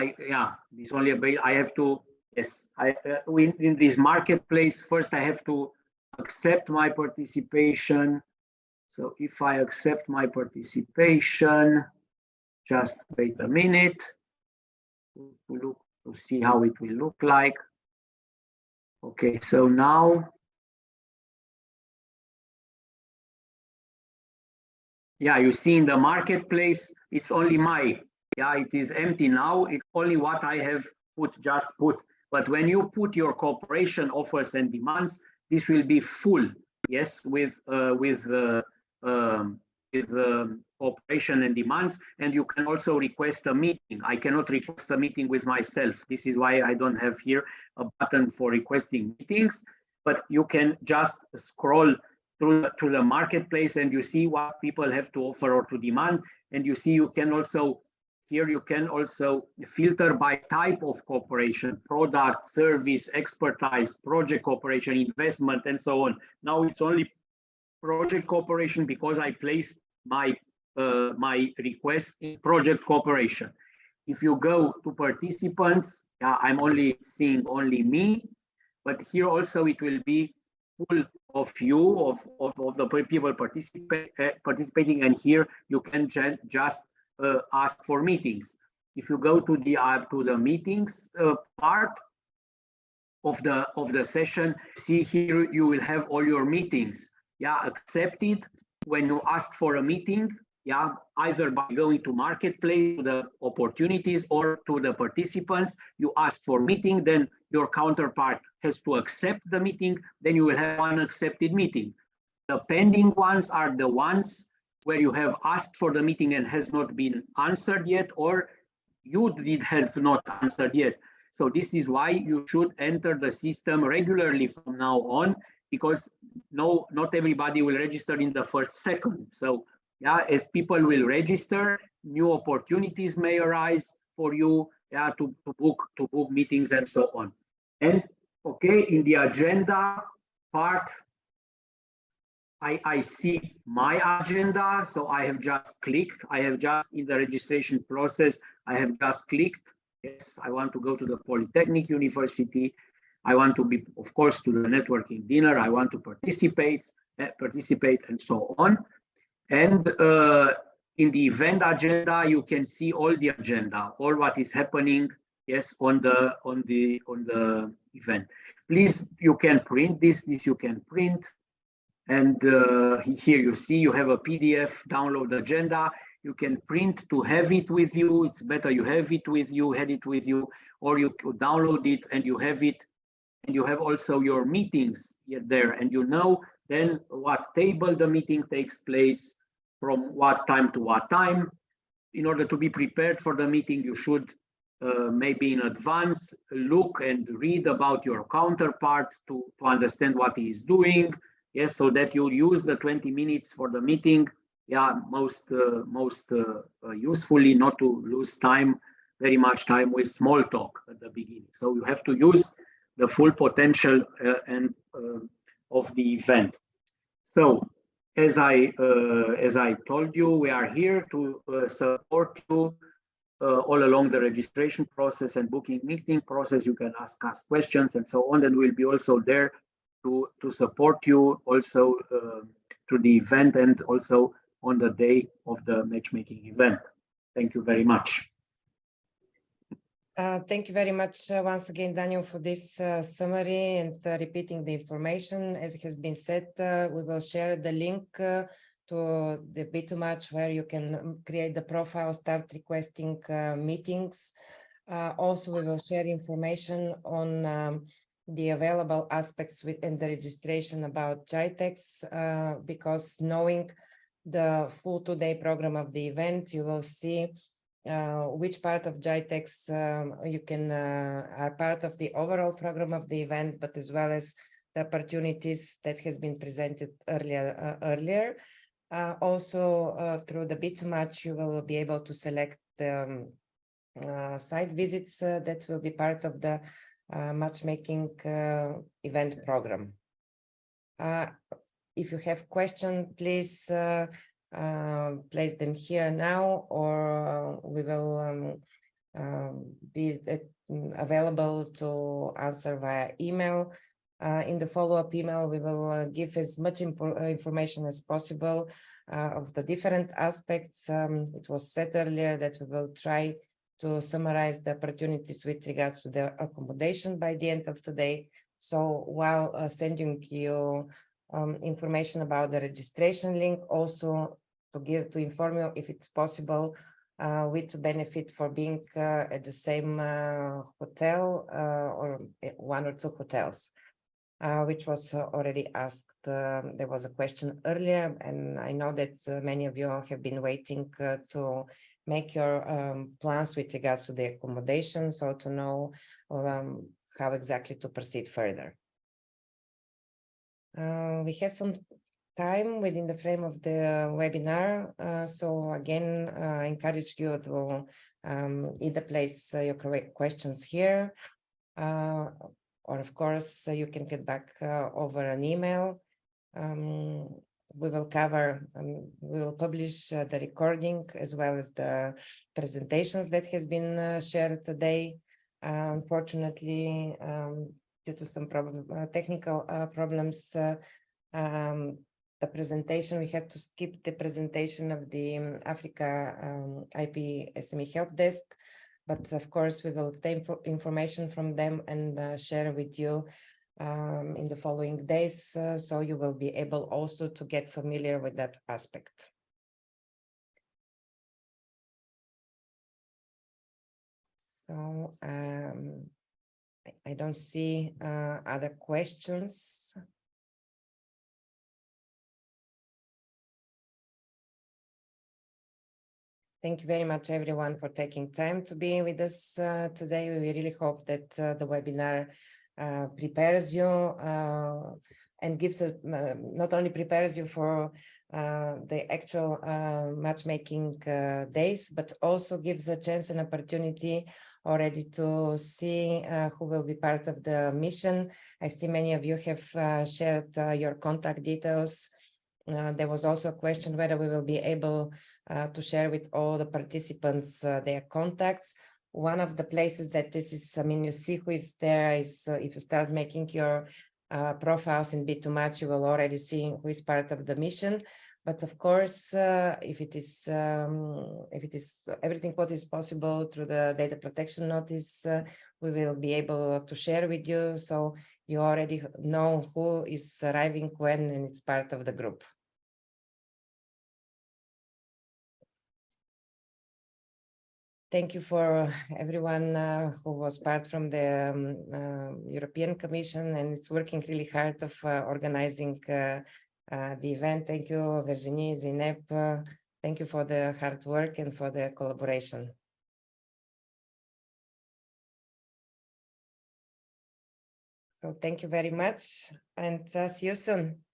this only available. I have to, yes, in this marketplace first I have to accept my participation. So if I accept my participation, just wait a minute to see how it will look like. Okay, so now, yeah, you see in the marketplace, it's only it is empty now. It's only what I have just put. But when you put your cooperation offers and demands, this will be full, yes, with cooperation and demands. And you can also request a meeting. I cannot request a meeting with myself. This is why I don't have here a button for requesting meetings, but you can just scroll through the marketplace and you see what people have to offer or to demand. And you see, you can also, here you can also filter by type of cooperation: product, service, expertise, project cooperation, investment, and so on. Now it's only project cooperation because I placed my request in project cooperation. If you go to participants, I'm only seeing only me, but here also it will be full of you, of the people participating, and here you can just ask for meetings. If you go to the meetings part of the session, see here you will have all your meetings, accepted when you asked for a meeting, either by going to marketplace, to the opportunities, or to the participants. You asked for meeting, then your counterpart has to accept the meeting, then you will have one accepted meeting. The pending ones are the ones where you have asked for the meeting and has not been answered yet, or you have not answered yet. So this is why you should enter the system regularly from now on, because not everybody will register in the first second. So as people will register, new opportunities may arise for you to book meetings and so on. And okay, in the agenda part, I see my agenda. So I have just clicked. I have just, in the registration process, I have just clicked. Yes, I want to go to the Polytechnic University. I want to be, of course, to the networking dinner. I want to participate and so on. And in the event agenda, you can see all the agenda, all what is happening, yes, on the event. Please, you can print this you can print. And here you see you have a PDF download agenda. You can print to have it with you. It's better you have it with you, had it with you, or you could download it and you have it. And you have also your meetings there, and you know then what table the meeting takes place, from what time to what time. In order to be prepared for the meeting, you should maybe in advance look and read about your counterpart to understand what he is doing. Yes, so that you'll use the 20 minutes for the meeting, most usefully, not to lose very much time with small talk at the beginning. So you have to use the full potential of the event. So as I told you, we are here to support you all along the registration process and booking meeting process. You can ask us questions and so on, and we'll be also there to support you also to the event and also on the day of the matchmaking event. Thank you very much. Thank you very much once again, Daniel, for this summary and repeating the information. As has been said, we will share the link to the B2Match where you can create the profile, start requesting meetings. Also, we will share information on the available aspects within the registration about GITEX, because knowing the full 2-day program of the event, you will see which part of GITEX you can are part of the overall program of the event, but as well as the opportunities that has been presented earlier. Also, through the B2Match, you will be able to select site visits that will be part of the matchmaking event program. If you have questions, please place them here now, or we will be available to answer via email. In the follow-up email, we will give as much information as possible of the different aspects. It was said earlier that we will try to summarize the opportunities with regards to the accommodation by the end of the day. So while sending you information about the registration link, also to inform you if it's possible with benefit for being at the same hotel or one or two hotels, which was already asked. There was a question earlier, and I know that many of you have been waiting to make your plans with regards to the accommodation, so to know how exactly to proceed further. We have some time within the frame of the webinar, so again, I encourage you to either place your questions here, or of course, you can get back over an email. We will cover, we will publish the recording as well as the presentations that has been shared today. Unfortunately, due to some technical problems, the presentation, we had to skip the presentation of the Africa IP SME help desk, but of course we will obtain information from them and share with you in the following days, so you will be able also to get familiar with that aspect. So I don't see other questions. Thank you very much, everyone, for taking time to be with us today. We really hope that the webinar prepares you and gives not only prepares you for the actual matchmaking days, but also gives a chance and opportunity already to see who will be part of the mission. I see many of you have shared your contact details. There was also a question whether we will be able to share with all the participants their contacts. One of the places that this is, I mean, you see who is there is if you start making your profiles in B2Match, you will already see who is part of the mission. But of course, if it is everything what is possible through the data protection notice, we will be able to share with you, so you already know who is arriving when and it's part of the group. Thank you for everyone who was part from the European Commission, and it's working really hard of organizing the event. Thank you, Virginie, Zineb. Thank you for the hard work and for the collaboration. So thank you very much, and see you soon.